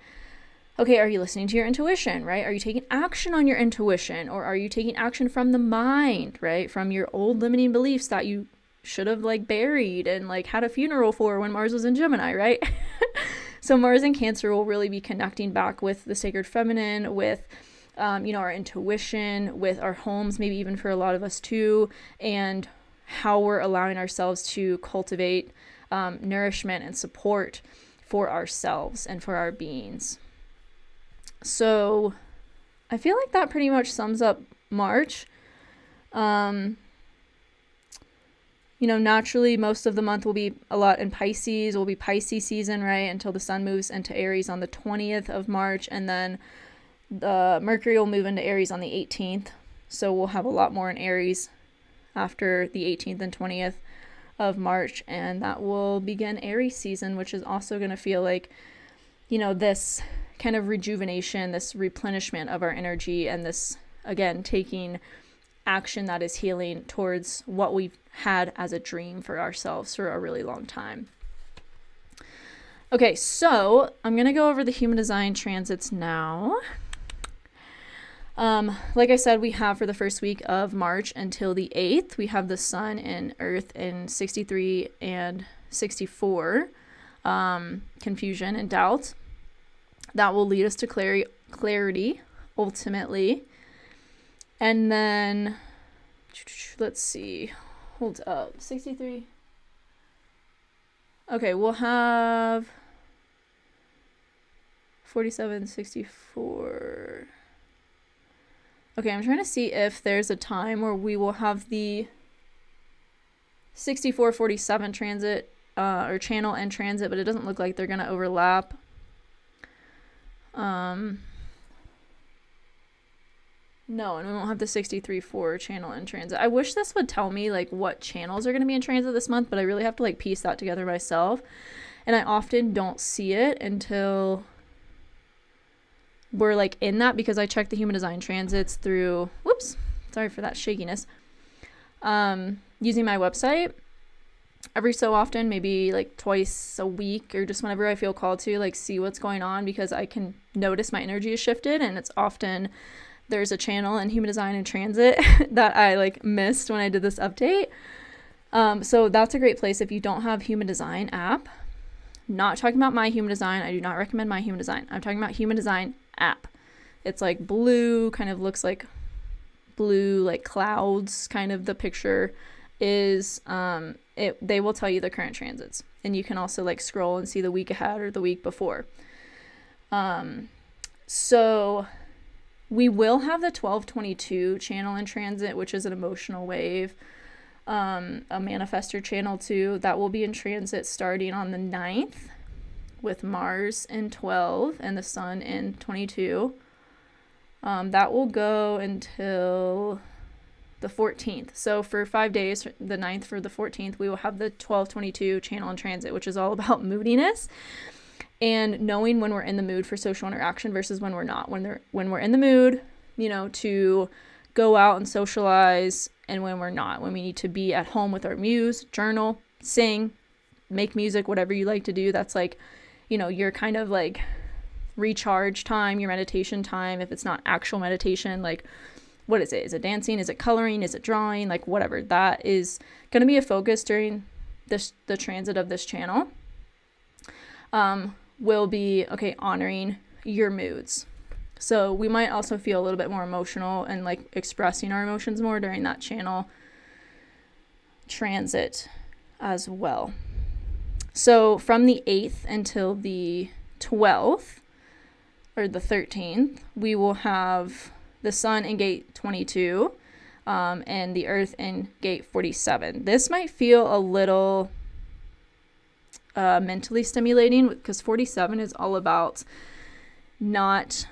okay, are you listening to your intuition, right? Are you taking action on your intuition, or are you taking action from the mind, right? From your old limiting beliefs that you should have like buried and like had a funeral for when Mars was in Gemini, right? So Mars in Cancer will really be connecting back with the sacred feminine, with our intuition, with our homes, maybe even for a lot of us too, and how we're allowing ourselves to cultivate nourishment and support for ourselves and for our beings. So I feel like that pretty much sums up March. Naturally, most of the month will be a lot in Pisces. Will be Pisces season, right? Until the sun moves into Aries on the 20th of March. And then the Mercury will move into Aries on the 18th. So we'll have a lot more in Aries after the 18th and 20th of March, and that will begin Aries season, which is also going to feel like, this kind of rejuvenation, this replenishment of our energy, and this, again, taking action that is healing towards what we've had as a dream for ourselves for a really long time. Okay, so I'm going to go over the human design transits now. Like I said, we have for the first week of March until the 8th, we have the sun and earth in 63 and 64, confusion and doubt. That will lead us to clarity, ultimately. And then, let's see, hold up, 63. Okay, we'll have 47, 64. Okay, I'm trying to see if there's a time where we will have the 64-47 transit or channel and transit, but it doesn't look like they're going to overlap. No, and we won't have the 63-4 channel and transit. I wish this would tell me like what channels are going to be in transit this month, but I really have to like piece that together myself. And I often don't see it until we're like in that, because I check the human design transits through, sorry for that shakiness, using my website every so often, maybe like twice a week, or just whenever I feel called to like see what's going on, because I can notice my energy is shifted, and it's often there's a channel in human design and transit that I like missed when I did this update. So that's a great place if you don't have human design app. Not talking about my human design. I do not recommend my human design. I'm talking about human design app. It's like blue, kind of looks like blue, like clouds, kind of the picture is, they will tell you the current transits, and you can also like scroll and see the week ahead or the week before. So we will have the 1222 channel in transit, which is an emotional wave, a manifestor channel too. That will be in transit starting on the 9th with Mars in 12 and the sun in 22. That will go until the 14th. So for 5 days, the 9th for the 14th, we will have the 1222 channel in transit, which is all about moodiness and knowing when we're in the mood for social interaction versus when we're not. When we're in the mood, to go out and socialize, and when we're not, when we need to be at home with our muse, journal, sing, make music, whatever you like to do. That's like, your kind of like recharge time, your meditation time. If it's not actual meditation, like, what is it? Is it dancing? Is it coloring? Is it drawing? Like whatever. That is going to be a focus during the transit of this channel. Will be, honoring your moods. So we might also feel a little bit more emotional and like expressing our emotions more during that channel transit as well. So from the 8th until the 12th or the 13th, we will have the sun in gate 22 and the earth in gate 47. This might feel a little mentally stimulating, because 47 is all about not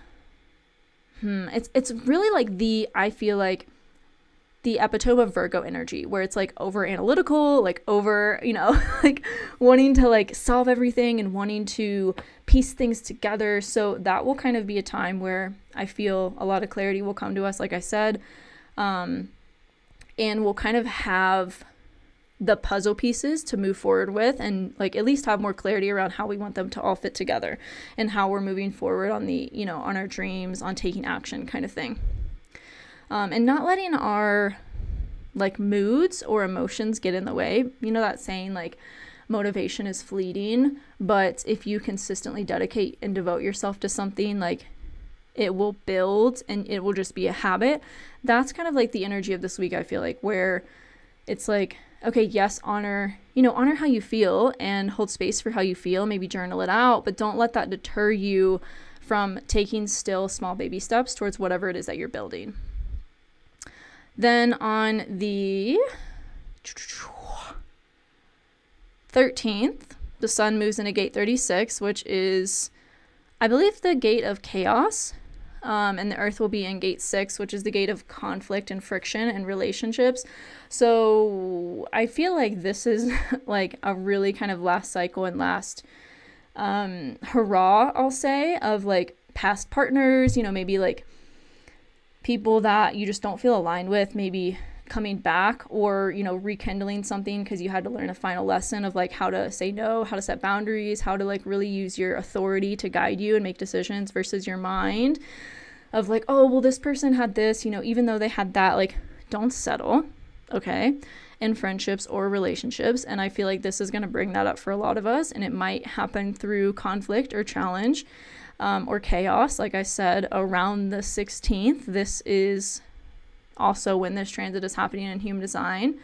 it's really like I feel like the epitome of Virgo energy, where it's like over analytical, like over, like wanting to like solve everything and wanting to piece things together. So that will kind of be a time where I feel a lot of clarity will come to us, like I said, and we'll kind of have the puzzle pieces to move forward with, and like at least have more clarity around how we want them to all fit together and how we're moving forward on the, on our dreams, on taking action kind of thing. And not letting our like moods or emotions get in the way. That saying, like, motivation is fleeting, but if you consistently dedicate and devote yourself to something, like, it will build and it will just be a habit. That's kind of like the energy of this week, I feel like, where it's like, okay, yes, honor how you feel and hold space for how you feel, maybe journal it out, but don't let that deter you from taking still small baby steps towards whatever it is that you're building. Then on the 13th, the sun moves into gate 36, which is, I believe, the gate of chaos. And the earth will be in gate 6, which is the gate of conflict and friction and relationships. So I feel like this is like a really kind of last cycle and last hurrah, I'll say, of like past partners, maybe like people that you just don't feel aligned with, maybe coming back, or, rekindling something because you had to learn a final lesson of like how to say no, how to set boundaries, how to like really use your authority to guide you and make decisions versus your mind of like, oh, well, this person had this, even though they had that. Like, don't settle, okay, in friendships or relationships. And I feel like this is going to bring that up for a lot of us, and it might happen through conflict or challenge. Or chaos, like I said, around the 16th. This is also when this transit is happening in human design.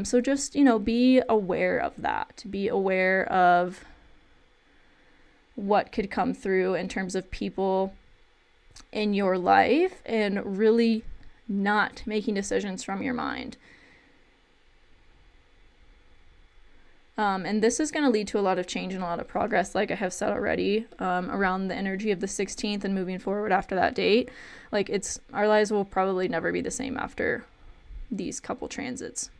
So just, be aware of that. Be aware of what could come through in terms of people in your life, and really not making decisions from your mind. And this is going to lead to a lot of change and a lot of progress, like I have said already, around the energy of the 16th and moving forward after that date. Like, our lives will probably never be the same after these couple transits.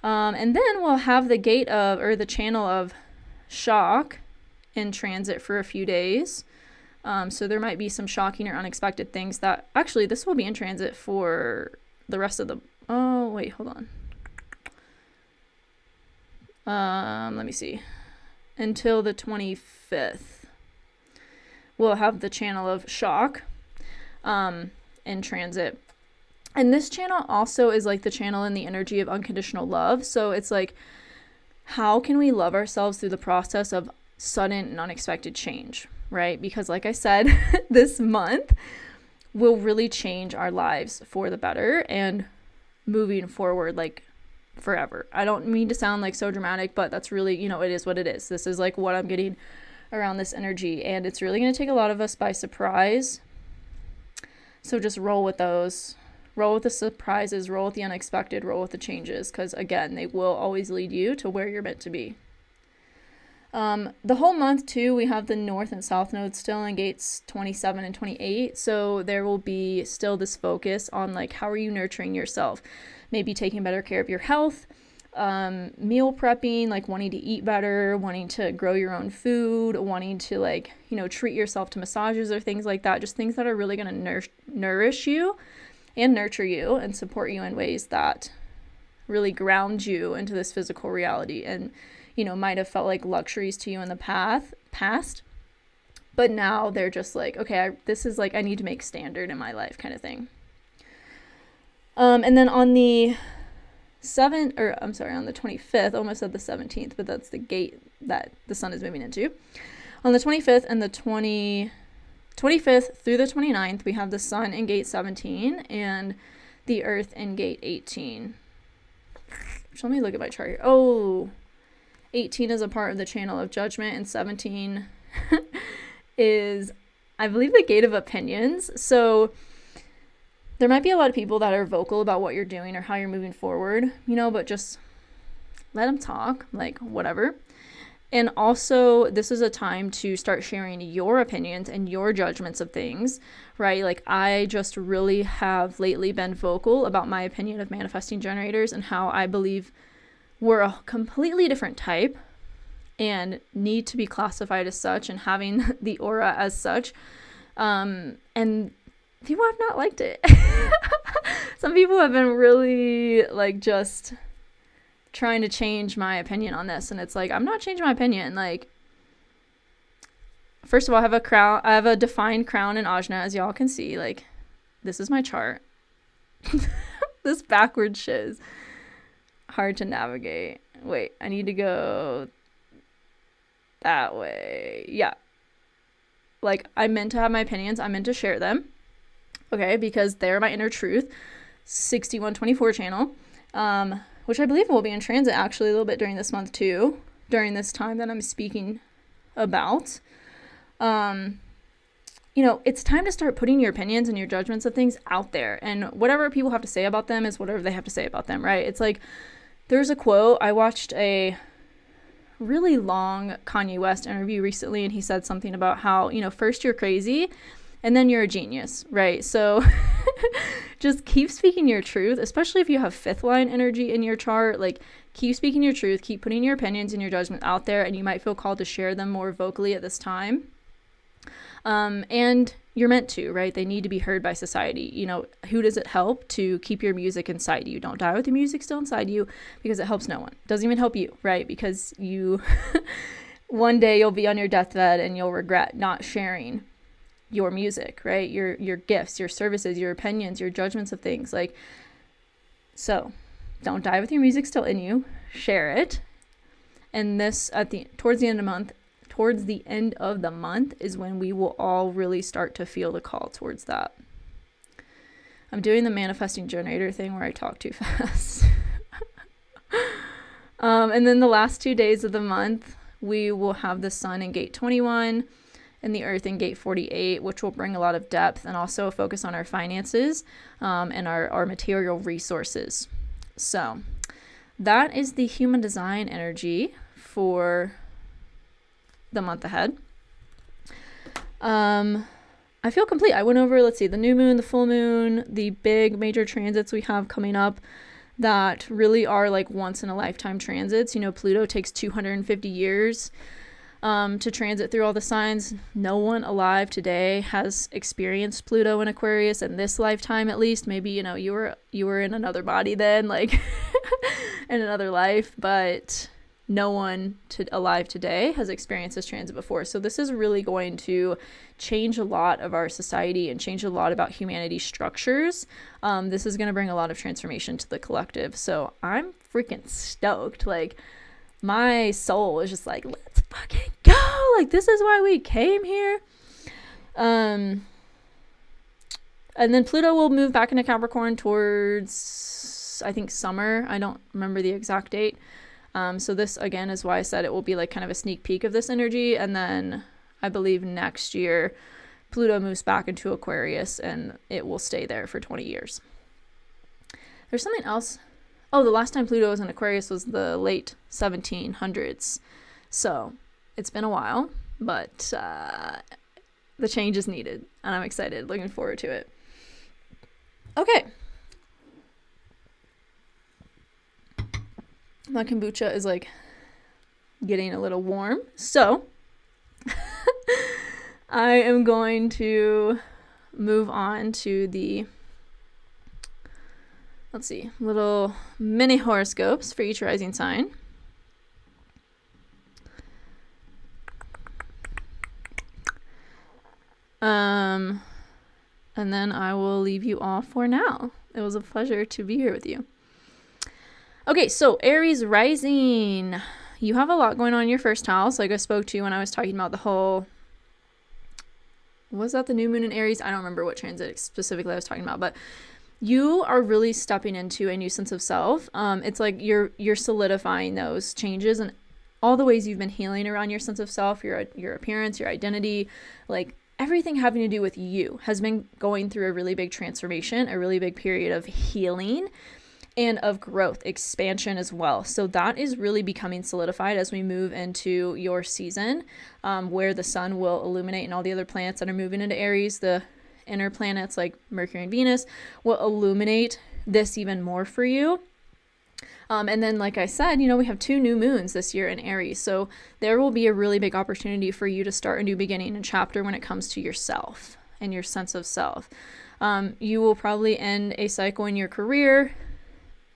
And then we'll have the gate of, or the channel of shock in transit for a few days. So there might be some shocking or unexpected things that, actually, this will be in transit for the rest of the, oh, wait, hold on. Let me see. Until the 25th, we'll have the channel of shock in transit. And this channel also is like the channel in the energy of unconditional love. So it's like, how can we love ourselves through the process of sudden and unexpected change, right? Because like I said, this month will really change our lives for the better and moving forward, like, forever. I don't mean to sound like so dramatic, but that's really, it is what it is. This is like what I'm getting around this energy, and it's really going to take a lot of us by surprise. So just roll with those, roll with the surprises, roll with the unexpected, roll with the changes, because again, they will always lead you to where you're meant to be. The whole month too, we have the north and south nodes still in gates 27 and 28. So there will be still this focus on like, how are you nurturing yourself? Maybe taking better care of your health, meal prepping, like wanting to eat better, wanting to grow your own food, wanting to like, treat yourself to massages or things like that. Just things that are really going to nourish you and nurture you and support you in ways that really ground you into this physical reality. And might have felt like luxuries to you in the past, but now they're just like, okay, this is like, I need to make standard in my life kind of thing. And then on the on the 25th, almost said the 17th, but that's the gate that the sun is moving into. On the 25th and the 25th through the 29th, we have the sun in gate 17 and the earth in gate 18. So let me look at my chart here. Oh, 18 is a part of the channel of judgment, and 17 is, I believe, the gate of opinions. So there might be a lot of people that are vocal about what you're doing or how you're moving forward, but just let them talk, like whatever. And also, this is a time to start sharing your opinions and your judgments of things, right? Like, I just really have lately been vocal about my opinion of manifesting generators and how I believe we're a completely different type and need to be classified as such and having the aura as such. And people have not liked it. Some people have been really like just trying to change my opinion on this, and it's like, I'm not changing my opinion. Like, first of all, I have a defined crown in Ajna, as y'all can see. Like, this is my chart. This backwards shit is hard to navigate. Wait, I need to go that way. Yeah. Like, I meant to have my opinions. I meant to share them. Okay, because they're my inner truth. 6124 channel. Which I believe will be in transit actually a little bit during this month too, during this time that I'm speaking about. You know, it's time to start putting your opinions and your judgments of things out there, and whatever people have to say about them is whatever they have to say about them, right? It's like, there's a quote, I watched a really long Kanye West interview recently, and he said something about how, you know, first you're crazy and then you're a genius, right? So just keep speaking your truth, especially if you have fifth line energy in your chart. Like, keep speaking your truth, keep putting your opinions and your judgment out there, and you might feel called to share them more vocally at this time. And you're meant to, right? They need to be heard by society. You know, who does it help to keep your music inside you? Don't die with your music still inside you, because it helps no one. It doesn't even help you, right? Because you, one day you'll be on your deathbed and you'll regret not sharing your music, right? Your gifts, your services, your opinions, your judgments of things. Like, so don't die with your music still in you. Share it. And this towards the end of the month is when we will all really start to feel the call towards that. I'm doing the manifesting generator thing where I talk too fast. And then the last 2 days of the month, we will have the sun in gate 21 and the earth in gate 48, which will bring a lot of depth and also a focus on our finances and our material resources. So that is the human design energy for the month ahead. I feel complete. I went over, let's see, the new moon, the full moon, the big major transits we have coming up that really are like once in a lifetime transits. You know, Pluto takes 250 years to transit through all the signs. No one alive today has experienced Pluto in Aquarius in this lifetime, at least. Maybe, you know, you were in another body then, like in another life, but no one alive today has experienced this transit before. So this is really going to change a lot of our society and change a lot about humanity's structures. This is going to bring a lot of transformation to the collective. So I'm freaking stoked. Like, my soul is just like, let's fucking go. Like, this is why we came here. And then Pluto will move back into Capricorn towards, I think, summer. I don't remember the exact date. So this, again, is why I said it will be like kind of a sneak peek of this energy. And then I believe next year, Pluto moves back into Aquarius and it will stay there for 20 years. There's something else. Oh, the last time Pluto was in Aquarius was the late 1700s. So it's been a while, but the change is needed. And I'm excited, looking forward to it. Okay. My kombucha is like getting a little warm. So I am going to move on to the, let's see, little mini horoscopes for each rising sign. And then I will leave you all for now. It was a pleasure to be here with you. Okay, so Aries Rising. You have a lot going on in your first house, like I spoke to when I was talking about the whole, was that the new moon in Aries? I don't remember what transit specifically I was talking about, but you are really stepping into a new sense of self. It's like you're solidifying those changes and all the ways you've been healing around your sense of self, your appearance, your identity, like everything having to do with you has been going through a really big transformation, a really big period of healing. and of growth, expansion as well. So that is really becoming solidified as we move into your season, where the sun will illuminate and all the other planets that are moving into Aries, the inner planets like Mercury and Venus, will illuminate this even more for you. And then, like I said, we have 2 new moons this year in Aries. So there will be a really big opportunity for you to start a new beginning and chapter when it comes to yourself and your sense of self. You will probably end a cycle in your career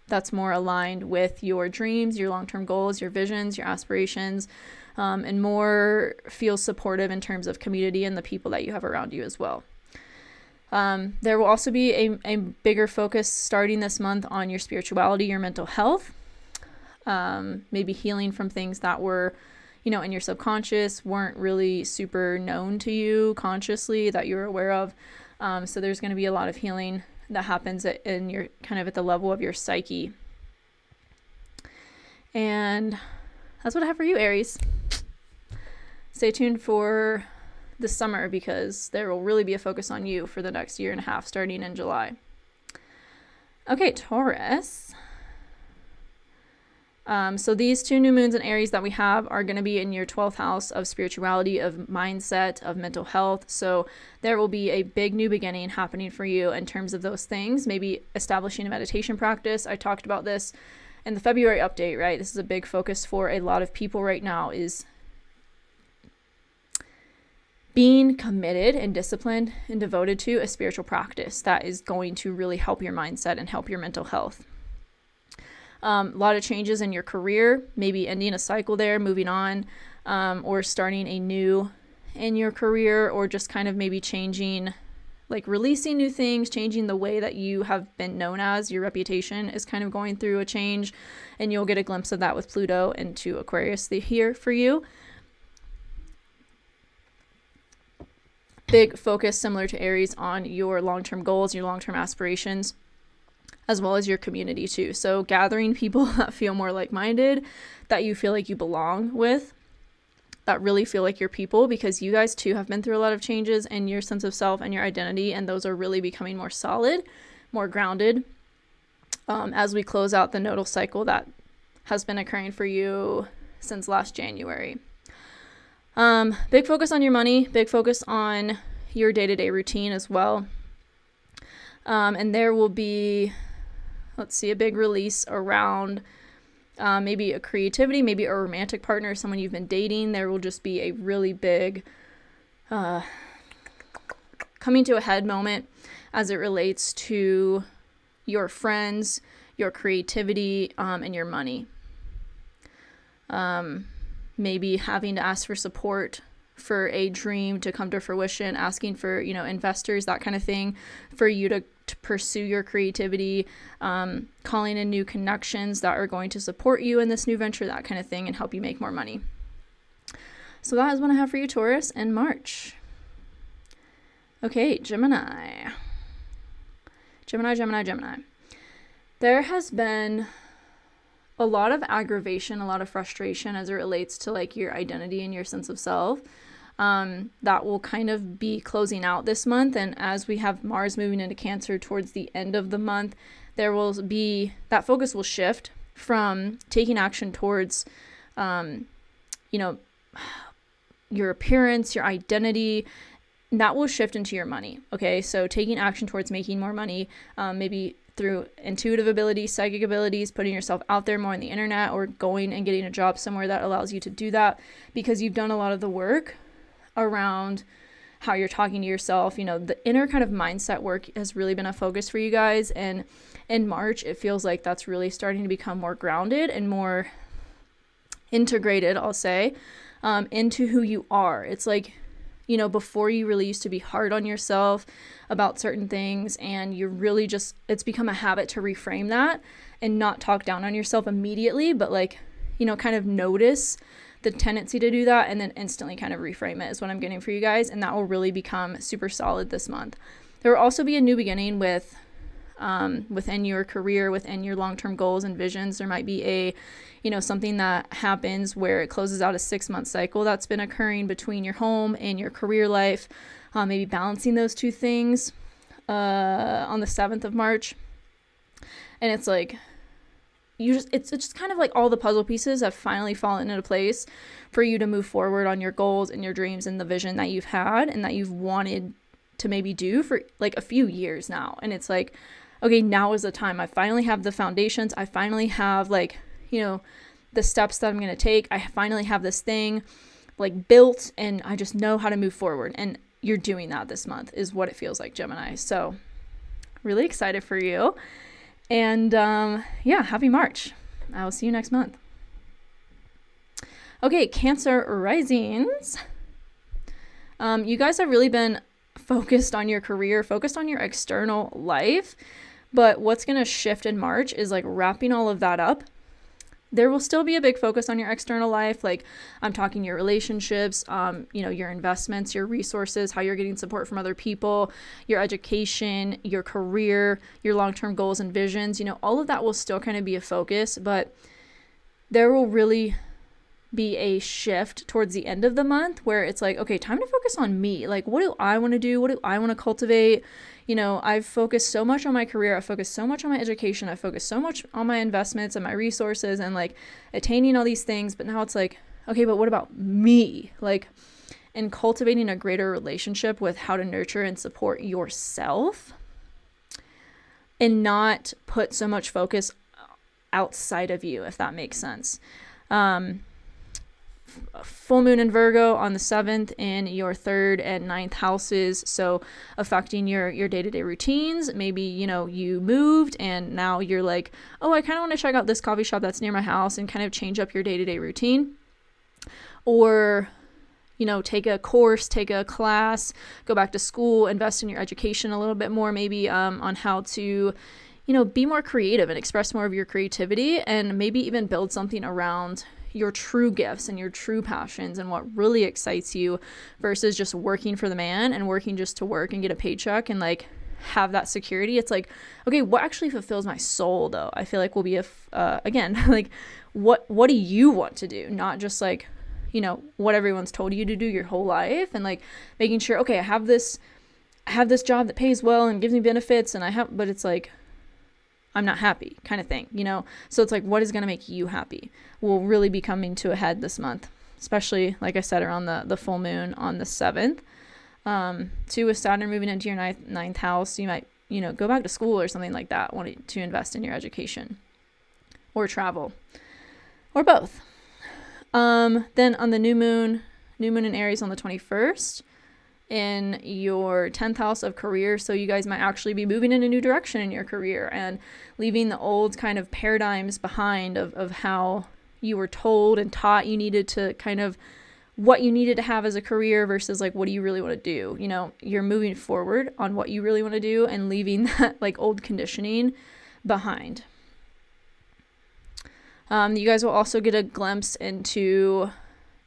that's more aligned with your dreams, your long-term goals, your visions, your aspirations, and more feels supportive in terms of community and the people that you have around you as well. There will also be a bigger focus starting this month on your spirituality, your mental health, maybe healing from things that were, in your subconscious, weren't really super known to you consciously that you're aware of. So there's going to be a lot of healing that happens in your kind of at the level of your psyche. And that's what I have for you, Aries. Stay tuned for the summer because there will really be a focus on you for the next year and a half starting in July. Okay, Taurus. So these 2 new moons in Aries that we have are going to be in your 12th house of spirituality, of mindset, of mental health. So there will be a big new beginning happening for you in terms of those things. Maybe establishing a meditation practice. I talked about this in the February update, right? This is a big focus for a lot of people right now, is being committed and disciplined and devoted to a spiritual practice that is going to really help your mindset and help your mental health. A lot of changes in your career, maybe ending a cycle there, moving on, or starting a new in your career, or just kind of maybe changing, like releasing new things, changing the way that you have been known as. Your reputation is kind of going through a change, and you'll get a glimpse of that with Pluto into Aquarius here for you. Big focus, similar to Aries, on your long-term goals, your long-term aspirations, as well as your community too. So gathering people that feel more like-minded, that you feel like you belong with, that really feel like your people, because you guys too have been through a lot of changes in your sense of self and your identity, and those are really becoming more solid, more grounded, as we close out the nodal cycle that has been occurring for you since last January. Big focus on your money, big focus on your day-to-day routine as well. And there will be, a big release around maybe a creativity, maybe a romantic partner, someone you've been dating. There will just be a really big coming to a head moment as it relates to your friends, your creativity, and your money. Maybe having to ask for support for a dream to come to fruition, asking for, investors, that kind of thing, for you to pursue your creativity, calling in new connections that are going to support you in this new venture, that kind of thing, and help you make more money. So that is what I have for you, Taurus, in March. Okay, Gemini. There has been a lot of aggravation, a lot of frustration as it relates to like your identity and your sense of self. That will kind of be closing out this month. And as we have Mars moving into Cancer towards the end of the month, there will be, that focus will shift from taking action towards, your appearance, your identity. That will shift into your money. Okay. So taking action towards making more money, maybe through intuitive abilities, psychic abilities, putting yourself out there more on the internet, or going and getting a job somewhere that allows you to do that, because you've done a lot of the work around how you're talking to yourself. The inner kind of mindset work has really been a focus for you guys. And in March, it feels like that's really starting to become more grounded and more integrated, I'll say, into who you are. It's like, before you really used to be hard on yourself about certain things, and you really just, it's become a habit to reframe that and not talk down on yourself immediately, but kind of notice the tendency to do that and then instantly kind of reframe it is what I'm getting for you guys. And that will really become super solid this month. There will also be a new beginning with within your career, within your long-term goals and visions. There might be a, something that happens where it closes out a 6-month cycle that's been occurring between your home and your career life, maybe balancing those two things on the 7th of March. And it's like it's just kind of like all the puzzle pieces have finally fallen into place for you to move forward on your goals and your dreams and the vision that you've had and that you've wanted to maybe do for like a few years now. And it's like, okay, now is the time. I finally have the foundations. I finally have like, you know, the steps that I'm going to take. I finally have this thing like built and I just know how to move forward. And you're doing that this month is what it feels like, Gemini. So really excited for you. And yeah, happy March. I will see you next month. Okay, Cancer Risings. You guys have really been focused on your career, focused on your external life. But what's going to shift in March is like wrapping all of that up. There will still be a big focus on your external life. Like I'm talking your relationships, you know, your investments, your resources, how you're getting support from other people, your education, your career, your long-term goals and visions, you know, all of that will still kind of be a focus, but there will really be a shift towards the end of the month where it's like, okay, time to focus on me. Like, what do I want to do? What do I want to cultivate? You know, I've focused so much on my career. I've focused so much on my education. I've focused so much on my investments and my resources and like attaining all these things. But now it's like, okay, but what about me? Like, and cultivating a greater relationship with how to nurture and support yourself and not put so much focus outside of you, if that makes sense. Full moon in Virgo on the 7th in your 3rd and 9th houses. So affecting your day-to-day routines. Maybe, you know, you moved and now you're like, oh, I kind of want to check out this coffee shop that's near my house and kind of change up your day-to-day routine. Or, you know, take a course, take a class, go back to school, invest in your education a little bit more, maybe on how to, you know, be more creative and express more of your creativity and maybe even build something around your true gifts and your true passions and what really excites you versus just working for the man and working just to work and get a paycheck and like have that security. It's like, okay, what actually fulfills my soul though? I feel like will be again, like what do you want to do? Not just like, you know, what everyone's told you to do your whole life and like making sure, okay, I have this job that pays well and gives me benefits and but it's like, I'm not happy kind of thing, you know? So it's like, what is going to make you happy will really be coming to a head this month, especially, like I said, around the full moon on the 7th. Too, with Saturn moving into your ninth house, you might, you know, go back to school or something like that, wanting to invest in your education or travel or both. Then on the new moon in Aries on the 21st, in your 10th house of career. So you guys might actually be moving in a new direction in your career and leaving the old kind of paradigms behind of how you were told and taught you needed to kind of what you needed to have as a career versus like, what do you really want to do? You know, you're moving forward on what you really want to do and leaving that like old conditioning behind. You guys will also get a glimpse into,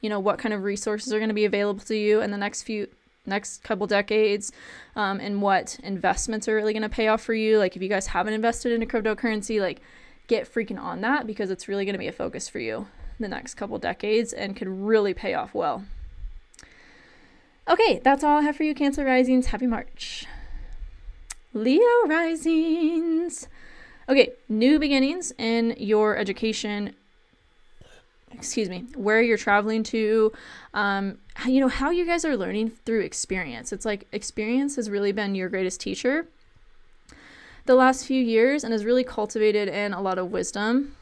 you know, what kind of resources are going to be available to you in the next couple decades, and what investments are really going to pay off for you. Like if you guys haven't invested in a cryptocurrency, like get freaking on that because it's really going to be a focus for you the next couple decades and could really pay off well. Okay, that's all I have for you, Cancer Risings. Happy March. Leo Risings. Okay, new beginnings in your education, where you're traveling to, you know, how you guys are learning through experience. It's like experience has really been your greatest teacher the last few years and has really cultivated in a lot of wisdom.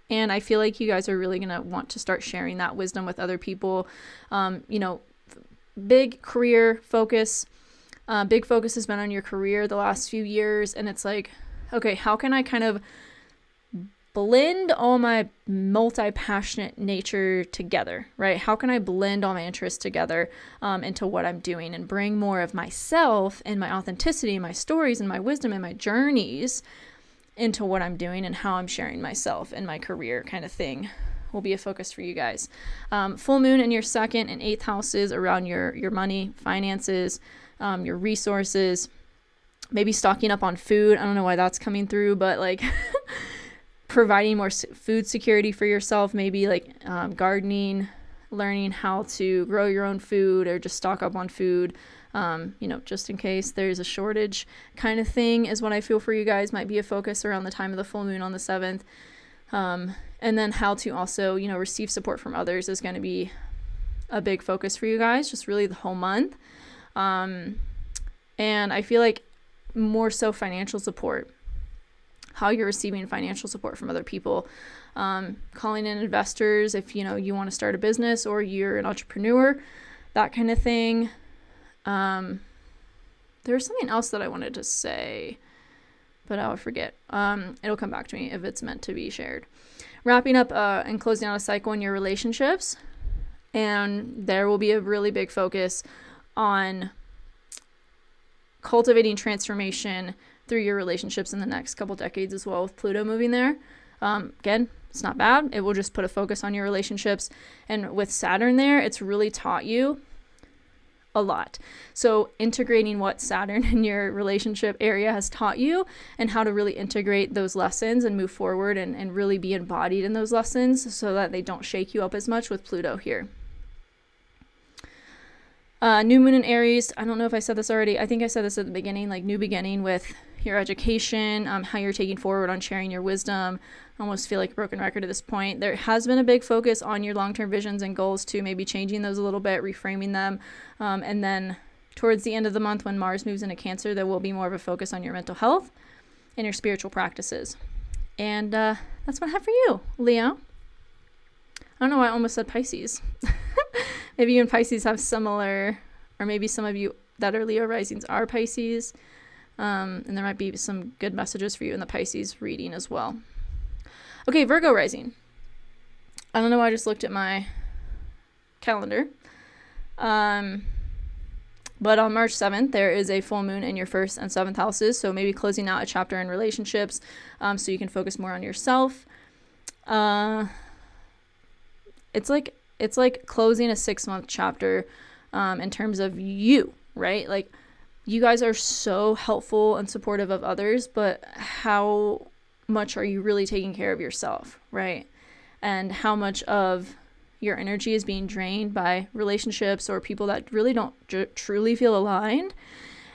And I feel like you guys are really going to want to start sharing that wisdom with other people. You know, big career focus, big focus has been on your career the last few years. And it's like, okay, how can I kind of blend all my multi-passionate nature together, right? How can I blend all my interests together into what I'm doing and bring more of myself and my authenticity, my stories and my wisdom and my journeys into what I'm doing and how I'm sharing myself and my career kind of thing will be a focus for you guys. Full moon in your 2nd and 8th houses around your money, finances, your resources, maybe stocking up on food. I don't know why that's coming through, but like providing more food security for yourself, maybe like gardening, learning how to grow your own food or just stock up on food, you know, just in case there's a shortage kind of thing is what I feel for you guys might be a focus around the time of the full moon on the 7th. And then how to also, you know, receive support from others is going to be a big focus for you guys, just really the whole month. And I feel like more so financial support, how you're receiving financial support from other people, calling in investors if, you know, you want to start a business or you're an entrepreneur, that kind of thing. There was something else that I wanted to say, but I'll forget. It'll come back to me if it's meant to be shared. Wrapping up and closing out a cycle in your relationships. And there will be a really big focus on cultivating transformation through your relationships in the next couple decades as well, with Pluto moving there. Again, it's not bad. It will just put a focus on your relationships. And with Saturn there, it's really taught you a lot. So integrating what Saturn in your relationship area has taught you and how to really integrate those lessons and move forward and really be embodied in those lessons so that they don't shake you up as much with Pluto here. New moon in Aries. I don't know if I said this already. I think I said this at the beginning, like new beginning with your education, how you're taking forward on sharing your wisdom. I almost feel like a broken record at this point. There has been a big focus on your long-term visions and goals too, maybe changing those a little bit, reframing them. And then towards the end of the month when Mars moves into Cancer, there will be more of a focus on your mental health and your spiritual practices. And that's what I have for you, Leo. I don't know why I almost said Pisces. Maybe you and Pisces have similar, or maybe some of you that are Leo risings are Pisces. And there might be some good messages for you in the Pisces reading as well. Okay, Virgo rising. I don't know why I just looked at my calendar. But on March 7th, there is a full moon in your 1st and 7th houses. So maybe closing out a chapter in relationships so you can focus more on yourself. It's like closing a 6-month chapter in terms of you, right? Like you guys are so helpful and supportive of others, but how much are you really taking care of yourself, right? And how much of your energy is being drained by relationships or people that really don't truly feel aligned.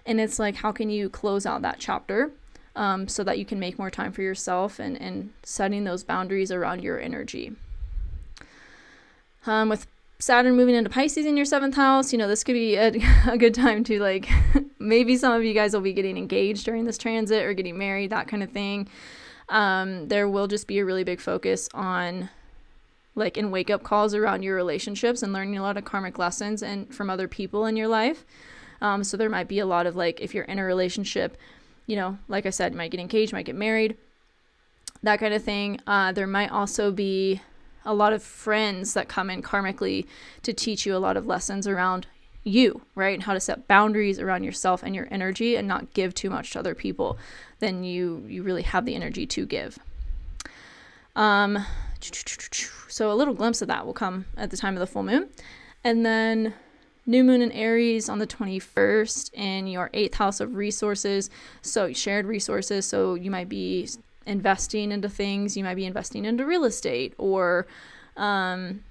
And it's like, how can you close out that chapter so that you can make more time for yourself and setting those boundaries around your energy. With Saturn moving into Pisces in your 7th house, you know, this could be a good time to like, maybe some of you guys will be getting engaged during this transit or getting married, that kind of thing. There will just be a really big focus on like in wake up calls around your relationships and learning a lot of karmic lessons and from other people in your life. So there might be a lot of like, if you're in a relationship, you know, like I said, you might get engaged, might get married, that kind of thing. There might also be a lot of friends that come in karmically to teach you a lot of lessons around you, right? And how to set boundaries around yourself and your energy and not give too much to other people than you really have the energy to give. So a little glimpse of that will come at the time of the full moon. And then new moon in Aries on the 21st in your 8th house of resources. So shared resources. So you might be investing into things. You might be investing into real estate or maybe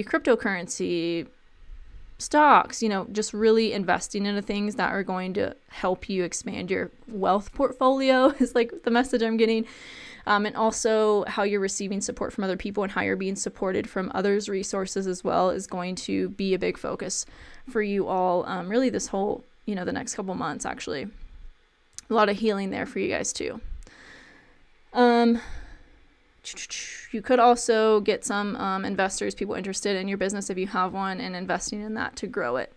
cryptocurrency, stocks, you know, just really investing into things that are going to help you expand your wealth portfolio is like the message I'm getting. And also how you're receiving support from other people and how you're being supported from others' resources as well is going to be a big focus for you all. Really this whole, you know, the next couple months, actually. A lot of healing there for you guys too. You could also get some investors, people interested in your business if you have one, and investing in that to grow it.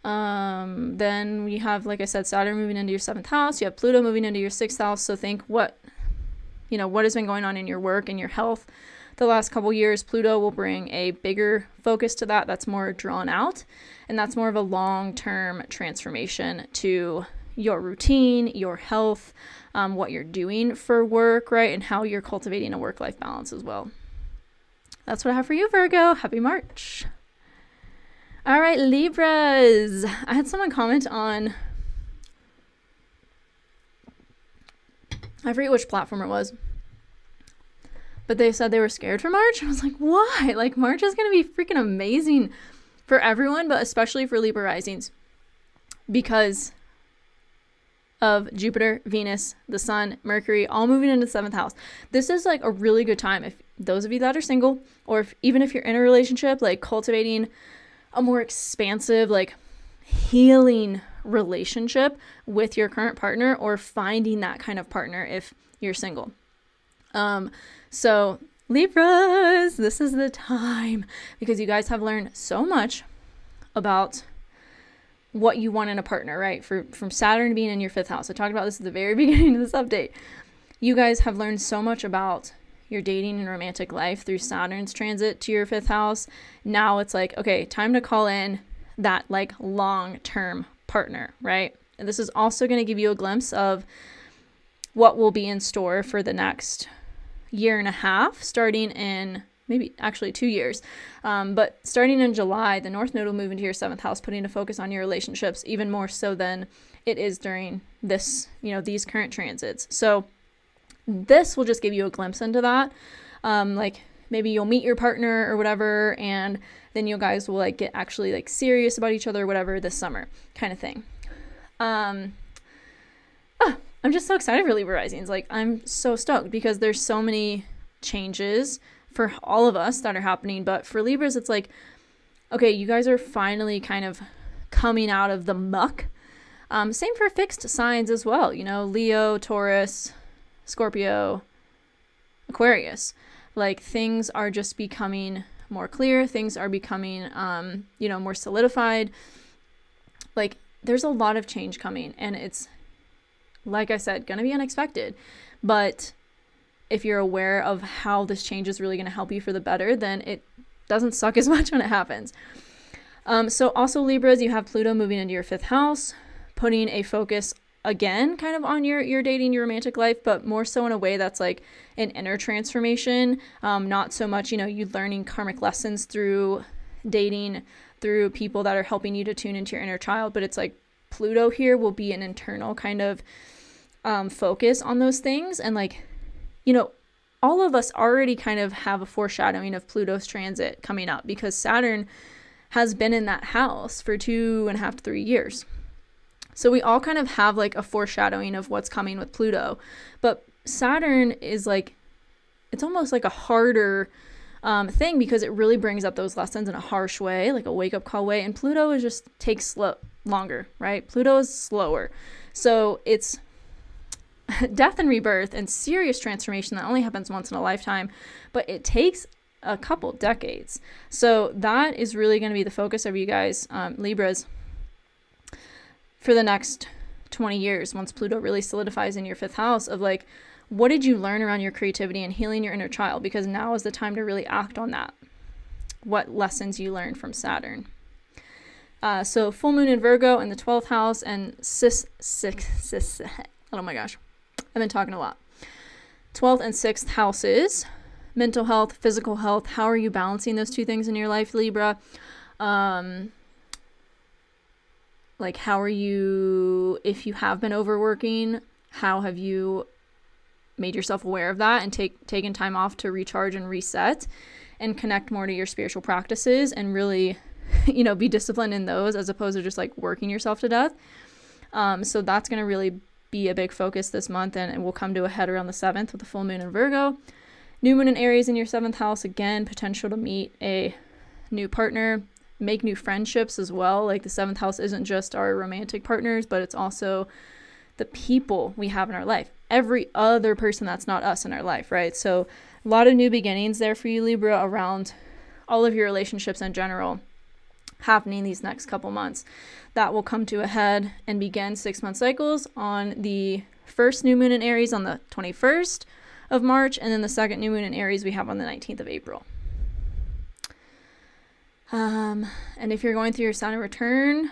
Then we have, like I said, Saturn moving into your 7th house. You have Pluto moving into your 6th house. So think what has been going on in your work and your health the last couple years. Pluto will bring a bigger focus to that. That's more drawn out, and that's more of a long-term transformation to your routine, your health, what you're doing for work, right? And how you're cultivating a work-life balance as well. That's what I have for you, Virgo. Happy March. All right, Libras. I had someone comment on, I forget which platform it was, but they said they were scared for March. I was like, why? Like, March is going to be freaking amazing for everyone, but especially for Libra risings, because of Jupiter, Venus, the Sun, Mercury, all moving into the 7th house. This is like a really good time if those of you that are single, or even if you're in a relationship, like cultivating a more expansive, like healing relationship with your current partner, or finding that kind of partner if you're single. So Libras, this is the time, because you guys have learned so much about what you want in a partner, right? From Saturn being in your 5th house. I talked about this at the very beginning of this update. You guys have learned so much about your dating and romantic life through Saturn's transit to your 5th house. Now it's like, okay, time to call in that like long-term partner, right? And this is also going to give you a glimpse of what will be in store for the next year and a half, starting in maybe actually 2 years. But starting in July, the North Node will move into your 7th house, putting a focus on your relationships even more so than it is during this, these current transits. So this will just give you a glimpse into that. Like maybe you'll meet your partner or whatever, and then you guys will like get actually like serious about each other or whatever this summer kind of thing. I'm just so excited for Libra Risings. Like, I'm so stoked because there's so many changes for all of us that are happening. But for Libras, it's like, okay, you guys are finally kind of coming out of the muck. Same for fixed signs as well. Leo, Taurus, Scorpio, Aquarius. Like, things are just becoming more clear. Things are becoming, more solidified. Like, there's a lot of change coming, and it's, like I said, going to be unexpected. But if you're aware of how this change is really going to help you for the better, then it doesn't suck as much when it happens. So also Libras, you have Pluto moving into your 5th house, putting a focus again kind of on your dating, your romantic life, but more so in a way that's like an inner transformation. Not so much, you learning karmic lessons through dating, through people that are helping you to tune into your inner child, but it's like Pluto here will be an internal kind of focus on those things. And like, all of us already kind of have a foreshadowing of Pluto's transit coming up because Saturn has been in that house for 2.5 to 3 years. So we all kind of have like a foreshadowing of what's coming with Pluto. But Saturn is like, it's almost like a harder thing because it really brings up those lessons in a harsh way, like a wake-up call way. And Pluto is just takes longer, right? Pluto is slower. So it's death and rebirth and serious transformation that only happens once in a lifetime, but it takes a couple decades. So that is really going to be the focus of you guys, Libras, for the next 20 years once Pluto really solidifies in your 5th house of like, what did you learn around your creativity and healing your inner child? Because now is the time to really act on that. What lessons you learned from Saturn. So full moon in Virgo in the 12th house and oh my gosh, I've been talking a lot. 12th and 6th houses, mental health, physical health. How are you balancing those two things in your life, Libra? Like, how are you, if you have been overworking, how have you made yourself aware of that and taken time off to recharge and reset and connect more to your spiritual practices and really, be disciplined in those as opposed to just like working yourself to death. So that's going to really be a big focus this month, and it will come to a head around the 7th with the full moon in Virgo. New moon in Aries in your 7th house, again, potential to meet a new partner, make new friendships as well. Like the 7th house isn't just our romantic partners, but it's also the people we have in our life. Every other person that's not us in our life, right? So a lot of new beginnings there for you, Libra, around all of your relationships in general happening these next couple months. That will come to a head and begin 6-month cycles on the first new moon in Aries on the 21st of March, and then the second new moon in Aries we have on the 19th of April. And if you're going through your Saturn return,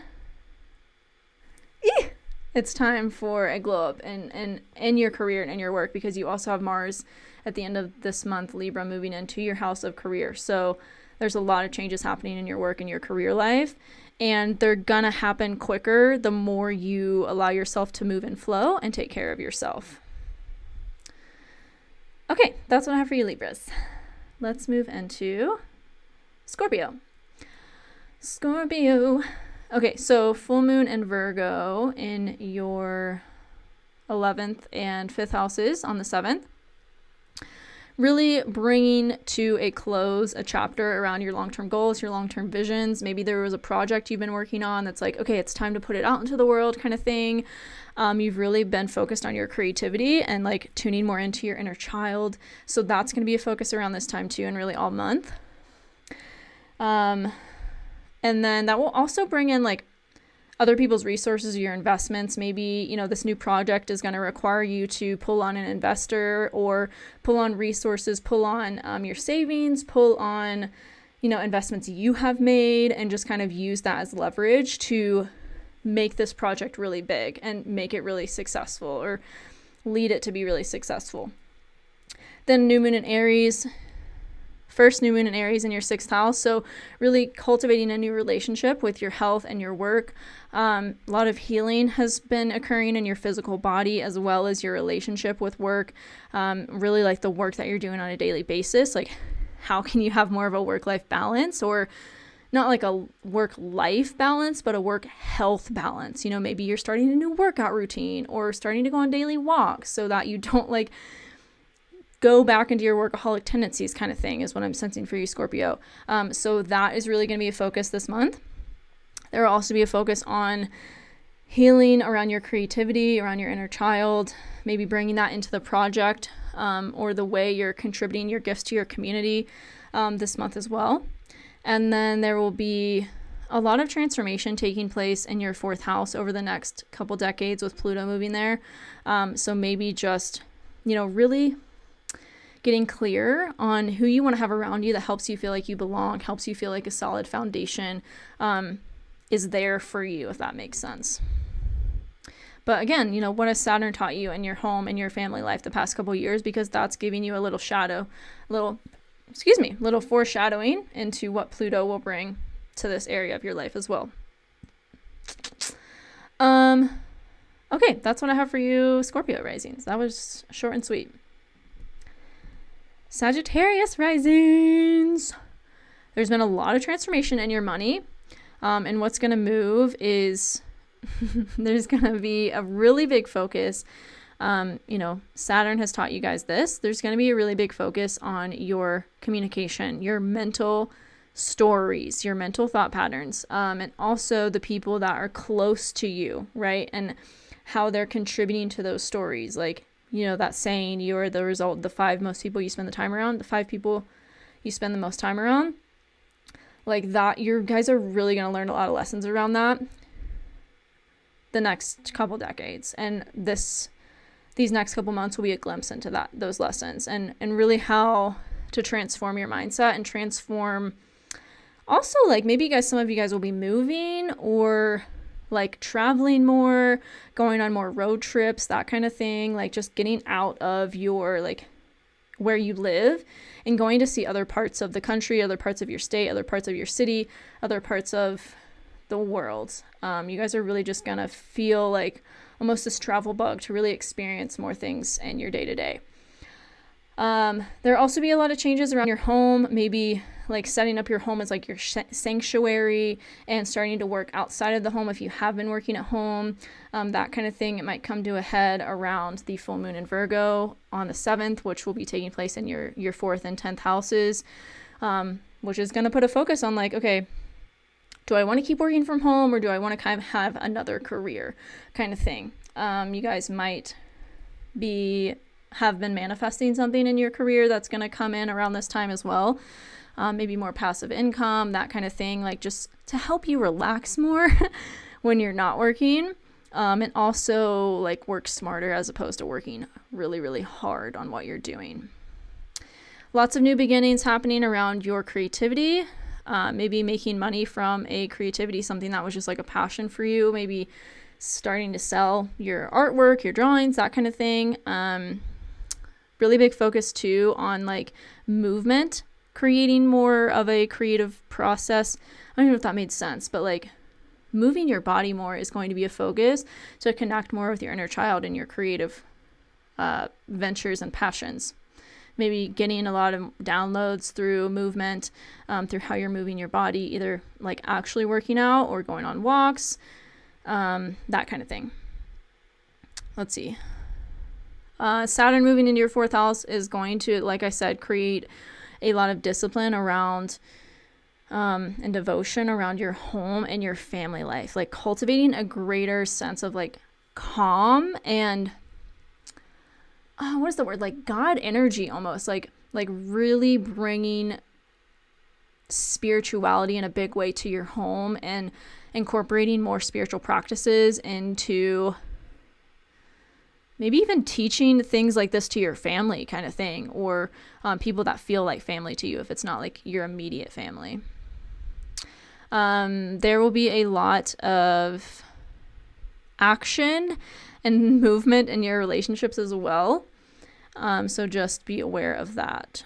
it's time for a glow up in your career and in your work, because you also have Mars at the end of this month, Libra, moving into your house of career. So there's a lot of changes happening in your work and your career life, and they're gonna happen quicker the more you allow yourself to move in flow and take care of yourself. Okay, that's what I have for you, Libras. Let's move into Scorpio. Okay, so full moon in Virgo in your 11th, and 5th houses on the 7th. Really bringing to a close a chapter around your long-term goals, your long-term visions. Maybe there was a project you've been working on that's like, okay, it's time to put it out into the world kind of thing. You've really been focused on your creativity and like tuning more into your inner child. So that's going to be a focus around this time too, and really all month. And then that will also bring in like other people's resources, your investments. Maybe, you know, this new project is going to require you to pull on an investor or pull on resources, pull on your savings, pull on, you know, investments you have made, and just kind of use that as leverage to make this project really big and make it really successful, or lead it to be really successful. Then new moon in Aries. First new moon in Aries in your 6th house. So really cultivating a new relationship with your health and your work. A lot of healing has been occurring in your physical body as well as your relationship with work. Really like the work that you're doing on a daily basis. Like how can you have more of a work-life balance, or not like a work-life balance, but a work-health balance. You know, maybe you're starting a new workout routine or starting to go on daily walks so that you don't like go back into your workaholic tendencies kind of thing is what I'm sensing for you, Scorpio. So that is really going to be a focus this month. There will also be a focus on healing around your creativity, around your inner child, maybe bringing that into the project or the way you're contributing your gifts to your community this month as well. And then there will be a lot of transformation taking place in your 4th house over the next couple decades with Pluto moving there. So maybe just, you know, really getting clear on who you want to have around you that helps you feel like you belong, helps you feel like a solid foundation is there for you, if that makes sense. But again, you know, what has Saturn taught you in your home and your family life the past couple years? Because that's giving you a little little foreshadowing into what Pluto will bring to this area of your life as well. Okay, that's what I have for you, Scorpio Risings. That was short and sweet. Sagittarius Risings. There's been a lot of transformation in your money. And what's going to move is there's going to be a really big focus. You know, Saturn has taught you guys this. There's going to be a really big focus on your communication, your mental stories, your mental thought patterns, and also the people that are close to you, right? And how they're contributing to those stories. Like, you know, that saying, you are the result of the 5 most people you spend the time around, the 5 people you spend the most time around. Like that, you guys are really going to learn a lot of lessons around that the next couple decades. And these next couple months will be a glimpse into those lessons and really how to transform your mindset and transform also, like maybe some of you guys will be moving or like traveling more, going on more road trips, that kind of thing, like just getting out of your like where you live and going to see other parts of the country, other parts of your state, other parts of your city, other parts of the world. You guys are really just gonna feel like almost this travel bug to really experience more things in your day-to-day. There'll also be a lot of changes around your home, maybe like setting up your home as like your sanctuary and starting to work outside of the home if you have been working at home, that kind of thing. It might come to a head around the full moon in Virgo on the 7th, which will be taking place in your 4th and 10th houses, which is going to put a focus on like, okay, do I want to keep working from home or do I want to kind of have another career kind of thing? You guys might have been manifesting something in your career that's going to come in around this time as well. Maybe more passive income, that kind of thing, like just to help you relax more when you're not working, and also like work smarter as opposed to working really, really hard on what you're doing. Lots of new beginnings happening around your creativity, maybe making money from a creativity, something that was just like a passion for you, maybe starting to sell your artwork, your drawings, that kind of thing. Really big focus too on like movement, creating more of a creative process. I don't know if that made sense, but like moving your body more is going to be a focus to connect more with your inner child and your creative ventures and passions. Maybe getting a lot of downloads through movement, through how you're moving your body, either like actually working out or going on walks, that kind of thing. Let's see. Saturn moving into your 4th house is going to, like I said, create a lot of discipline around and devotion around your home and your family life, like cultivating a greater sense of like calm and what is the word, like God energy, almost like really bringing spirituality in a big way to your home and incorporating more spiritual practices into maybe even teaching things like this to your family kind of thing, or people that feel like family to you if it's not like your immediate family. There will be a lot of action and movement in your relationships as well. So just be aware of that.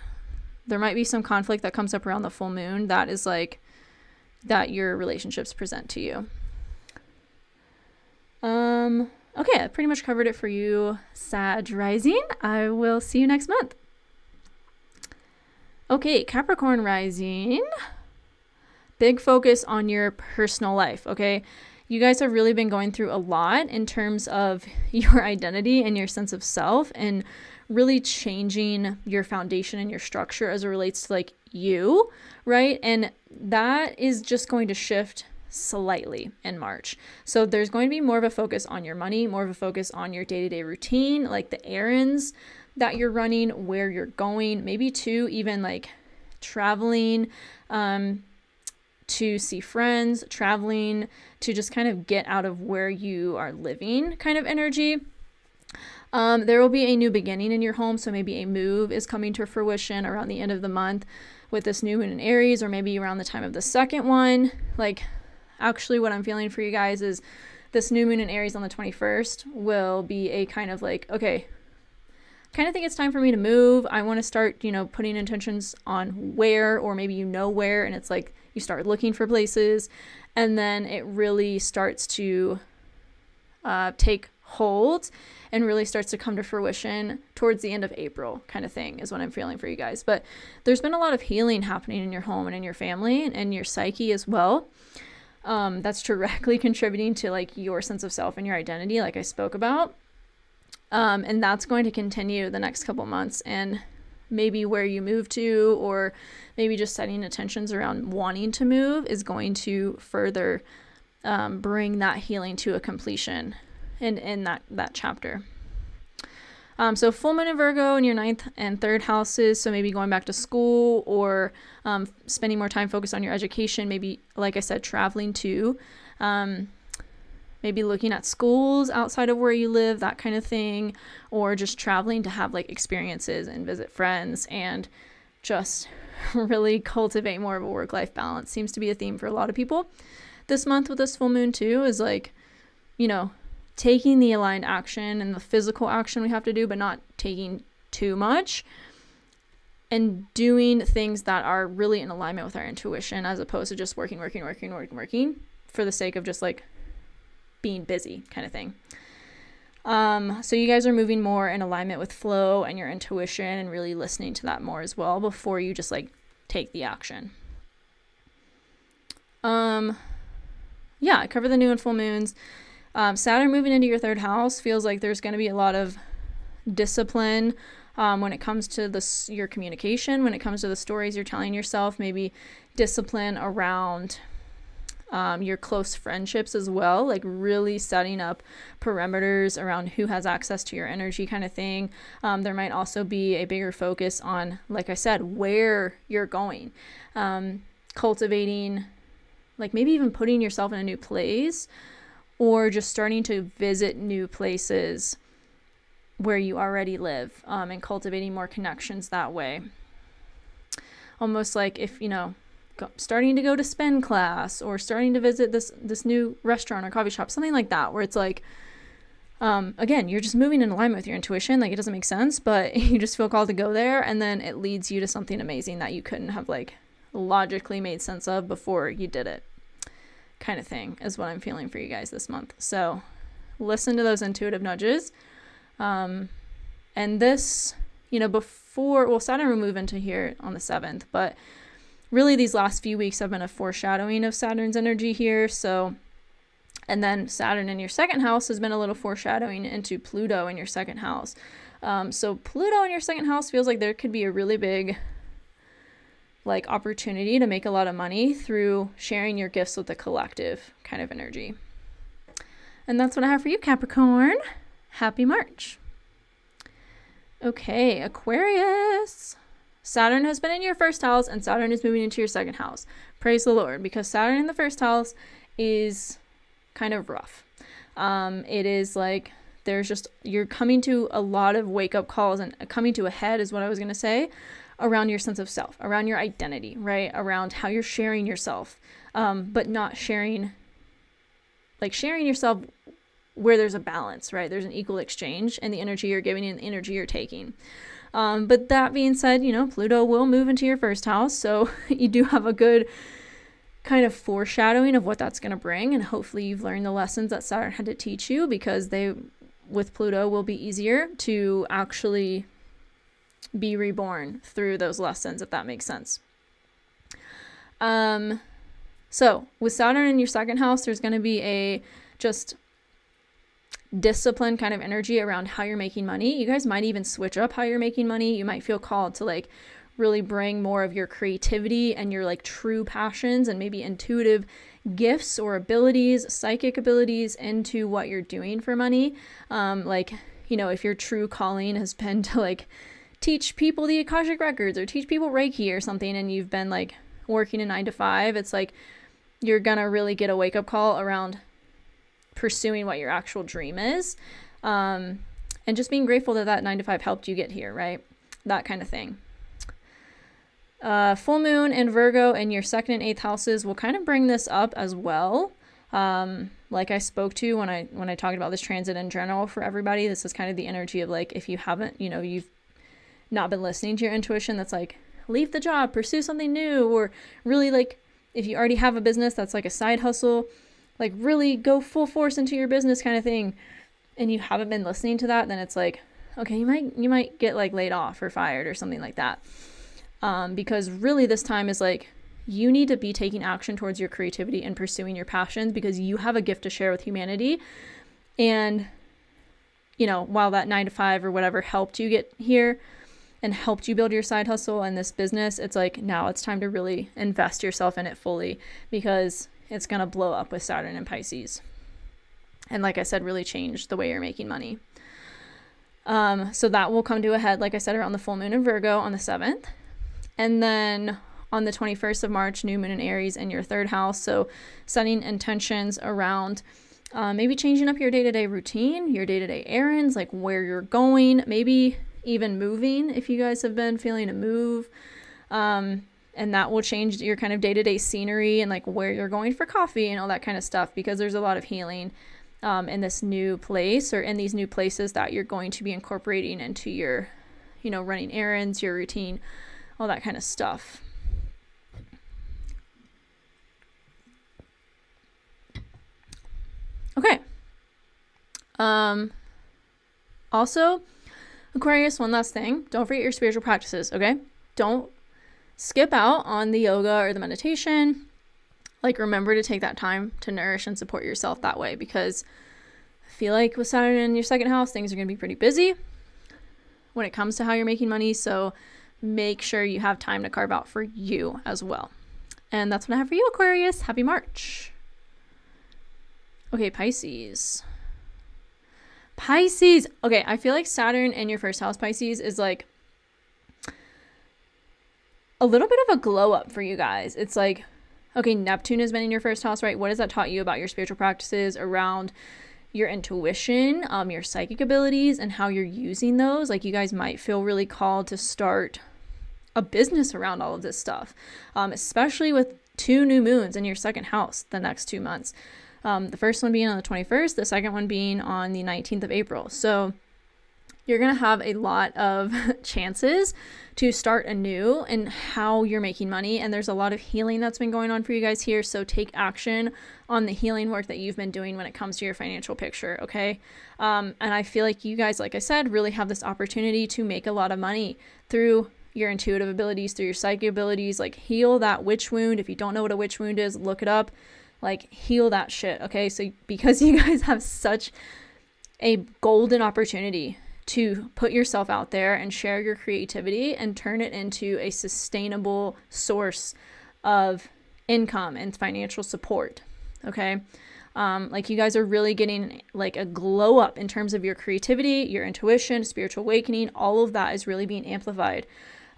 There might be some conflict that comes up around the full moon that is like that your relationships present to you. Okay, I pretty much covered it for you, Sag Rising. I will see you next month. Okay, Capricorn Rising. Big focus on your personal life, okay? You guys have really been going through a lot in terms of your identity and your sense of self, and really changing your foundation and your structure as it relates to like you, right? And that is just going to shift slightly in March. So there's going to be more of a focus on your money, more of a focus on your day-to-day routine, like the errands that you're running, where you're going, maybe too, even like traveling to see friends, traveling to just kind of get out of where you are living kind of energy. There will be a new beginning in your home. So maybe a move is coming to fruition around the end of the month with this new moon in Aries, or maybe around the time of the second one. Like, actually what I'm feeling for you guys is this new moon in Aries on the 21st will be a kind of like, okay, kind of think it's time for me to move. I want to start, putting intentions on where, or maybe where, and it's like you start looking for places, and then it really starts to take hold and really starts to come to fruition towards the end of April kind of thing is what I'm feeling for you guys. But there's been a lot of healing happening in your home and in your family and your psyche as well. That's directly contributing to like your sense of self and your identity, like I spoke about. And that's going to continue the next couple months, and maybe where you move to, or maybe just setting intentions around wanting to move is going to further bring that healing to a completion in that chapter. So full moon in Virgo in your 9th and 3rd houses. So maybe going back to school, or spending more time focused on your education. Maybe, like I said, traveling too. Maybe looking at schools outside of where you live, that kind of thing. Or just traveling to have like experiences and visit friends and just really cultivate more of a work-life balance. Seems to be a theme for a lot of people this month with this full moon too, is like, taking the aligned action and the physical action we have to do, but not taking too much, and doing things that are really in alignment with our intuition, as opposed to just working for the sake of just like being busy kind of thing. So you guys are moving more in alignment with flow and your intuition, and really listening to that more as well before you just like take the action. I cover the new and full moons. Saturn moving into your 3rd house feels like there's going to be a lot of discipline when it comes to your communication, when it comes to the stories you're telling yourself, maybe discipline around your close friendships as well, like really setting up perimeters around who has access to your energy kind of thing. There might also be a bigger focus on, like I said, where you're going, cultivating, like maybe even putting yourself in a new place, or just starting to visit new places where you already live, and cultivating more connections that way. Almost like if, starting to go to spin class, or starting to visit this new restaurant or coffee shop, something like that, where it's like, again, you're just moving in alignment with your intuition. Like, it doesn't make sense, but you just feel called to go there, and then it leads you to something amazing that you couldn't have like logically made sense of before you did it, kind of thing is what I'm feeling for you guys this month. So listen to those intuitive nudges. And this, Saturn will move into here on the 7th, but really these last few weeks have been a foreshadowing of Saturn's energy here. So, and then Saturn in your 2nd house has been a little foreshadowing into Pluto in your 2nd house. So Pluto in your second house feels like there could be a really big like opportunity to make a lot of money through sharing your gifts with the collective kind of energy. And that's what I have for you, Capricorn. Happy March. Okay, Aquarius. Saturn has been in your first house and Saturn is moving into your second house. Praise the Lord, because Saturn in the first house is kind of rough. It is like you're coming to a lot of wake-up calls and coming to a head is what I was going to say, around your sense of self, around your identity, right? Around how you're sharing yourself, but not sharing yourself where there's a balance, right? There's an equal exchange in the energy you're giving and the energy you're taking. But that being said, Pluto will move into your first house. So you do have a good kind of foreshadowing of what that's going to bring. And hopefully you've learned the lessons that Saturn had to teach you, because with Pluto will be easier to actually be reborn through those lessons, if that makes sense. So with Saturn in your second house, there's going to be a just discipline kind of energy around how you're making money. You guys might even switch up how you're making money. You might feel called to like really bring more of your creativity and your like true passions and maybe intuitive gifts or abilities, psychic abilities into what you're doing for money. If your true calling has been to like teach people the Akashic records or teach people Reiki or something, and you've been like working a 9 to 5, it's like you're gonna really get a wake-up call around pursuing what your actual dream is, and just being grateful that 9 to 5 helped you get here, right? That kind of thing. Full moon and Virgo in your second and eighth houses will kind of bring this up as well. Like I spoke to when I talked about this transit in general for everybody, this is kind of the energy of like, if you haven't, you've not been listening to your intuition, that's like, leave the job, pursue something new, or really like, if you already have a business that's like a side hustle, like really go full force into your business kind of thing, and you haven't been listening to that, then it's like, okay, you might get like laid off or fired or something like that. Because really this time is like, you need to be taking action towards your creativity and pursuing your passions, because you have a gift to share with humanity. And, while that 9 to 5 or whatever helped you get here and helped you build your side hustle and this business, it's like, now it's time to really invest yourself in it fully, because it's going to blow up with Saturn and Pisces. And like I said, really change the way you're making money. So that will come to a head, like I said, around the full moon in Virgo on the 7th. And then on the 21st of March, new moon in Aries in your third house. So setting intentions around maybe changing up your day-to-day routine, your day-to-day errands, like where you're going, maybe even moving if you guys have been feeling a move. And that will change your kind of day-to-day scenery and like where you're going for coffee and all that kind of stuff, because there's a lot of healing in this new place, or in these new places that you're going to be incorporating into your, running errands, your routine, all that kind of stuff. Okay. Also, Aquarius, one last thing. Don't forget your spiritual practices, okay? Don't skip out on the yoga or the meditation. Like, remember to take that time to nourish and support yourself that way, because I feel like with Saturn in your second house, things are going to be pretty busy when it comes to how you're making money. So make sure you have time to carve out for you as well. And that's what I have for you, Aquarius. Happy March. Okay, Pisces. Okay, I feel like Saturn in your first house, Pisces, is like a little bit of a glow up for you guys. It's like, okay, Neptune has been in your first house, right? What has that taught you about your spiritual practices, around your intuition, your psychic abilities, and how you're using those? Like, you guys might feel really called to start a business around all of this stuff, especially with 2 new moons in your second house the next 2 months. The first one being on the 21st, the second one being on the 19th of April. So you're going to have a lot of chances to start anew in how you're making money. And there's a lot of healing that's been going on for you guys here. So take action on the healing work that you've been doing when it comes to your financial picture. Okay. And I feel like you guys, like I said, really have this opportunity to make a lot of money through your intuitive abilities, through your psychic abilities. Like, heal that witch wound. If you don't know what a witch wound is, look it up. Like, heal that shit. Okay. So because you guys have such a golden opportunity to put yourself out there and share your creativity and turn it into a sustainable source of income and financial support. Okay. Like you guys are really getting like a glow up in terms of your creativity, your intuition, spiritual awakening. All of that is really being amplified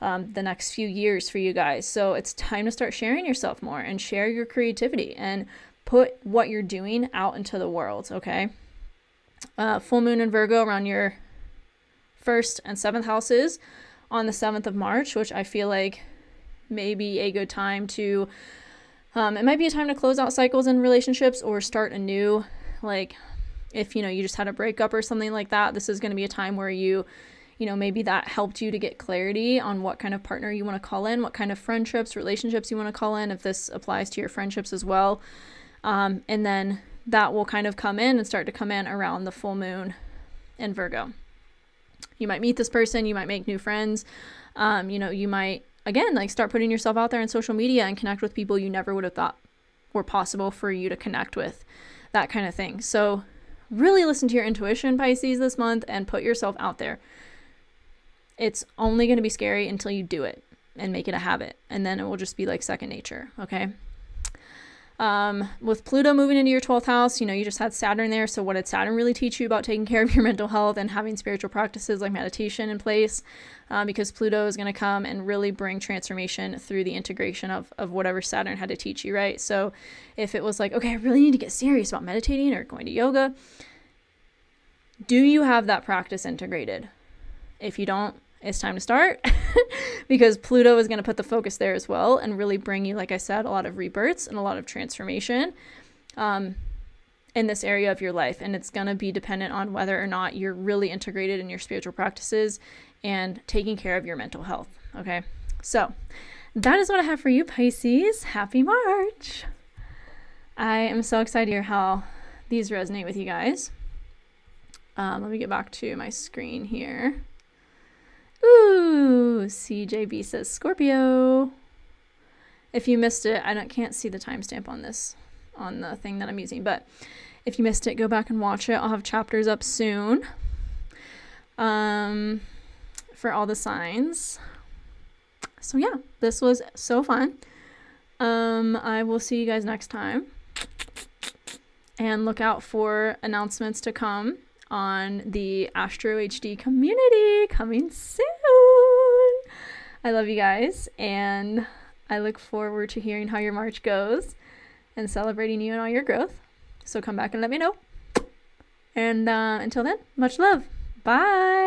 the next few years for you guys. So it's time to start sharing yourself more and share your creativity and put what you're doing out into the world. Okay. Full moon in Virgo around your 1st and 7th houses on the 7th of March, which I feel like may be a good time to it might be a time to close out cycles in relationships or start anew. Like if, you just had a breakup or something like that, this is going to be a time where maybe that helped you to get clarity on what kind of partner you want to call in, what kind of friendships, relationships you want to call in, if this applies to your friendships as well. And then that will kind of come in and start to come in around the full moon in Virgo. You might meet this person, you might make new friends. You might, again, like start putting yourself out there on social media and connect with people you never would have thought were possible for you to connect with, that kind of thing. So really listen to your intuition, Pisces, this month and put yourself out there. It's only going to be scary until you do it and make it a habit. And then it will just be like second nature. Okay. With Pluto moving into your 12th house, you just had Saturn there. So what did Saturn really teach you about taking care of your mental health and having spiritual practices like meditation in place? Because Pluto is going to come and really bring transformation through the integration of whatever Saturn had to teach you, right? So if it was like, okay, I really need to get serious about meditating or going to yoga, do you have that practice integrated? If you don't, it's time to start because Pluto is going to put the focus there as well and really bring you, like I said, a lot of rebirths and a lot of transformation in this area of your life. And it's going to be dependent on whether or not you're really integrated in your spiritual practices and taking care of your mental health. Okay. So that is what I have for you, Pisces. Happy March. I am so excited to hear how these resonate with you guys. Let me get back to my screen here. Ooh, CJB says Scorpio. If you missed it, I can't see the timestamp on this, on the thing that I'm using, but if you missed it, go back and watch it. I'll have chapters up soon for all the signs. So yeah, this was so fun. I will see you guys next time. And look out for announcements to come on the AstroHD community coming soon. I love you guys, and I look forward to hearing how your March goes and celebrating you and all your growth. So come back and let me know. And until then, much love. Bye.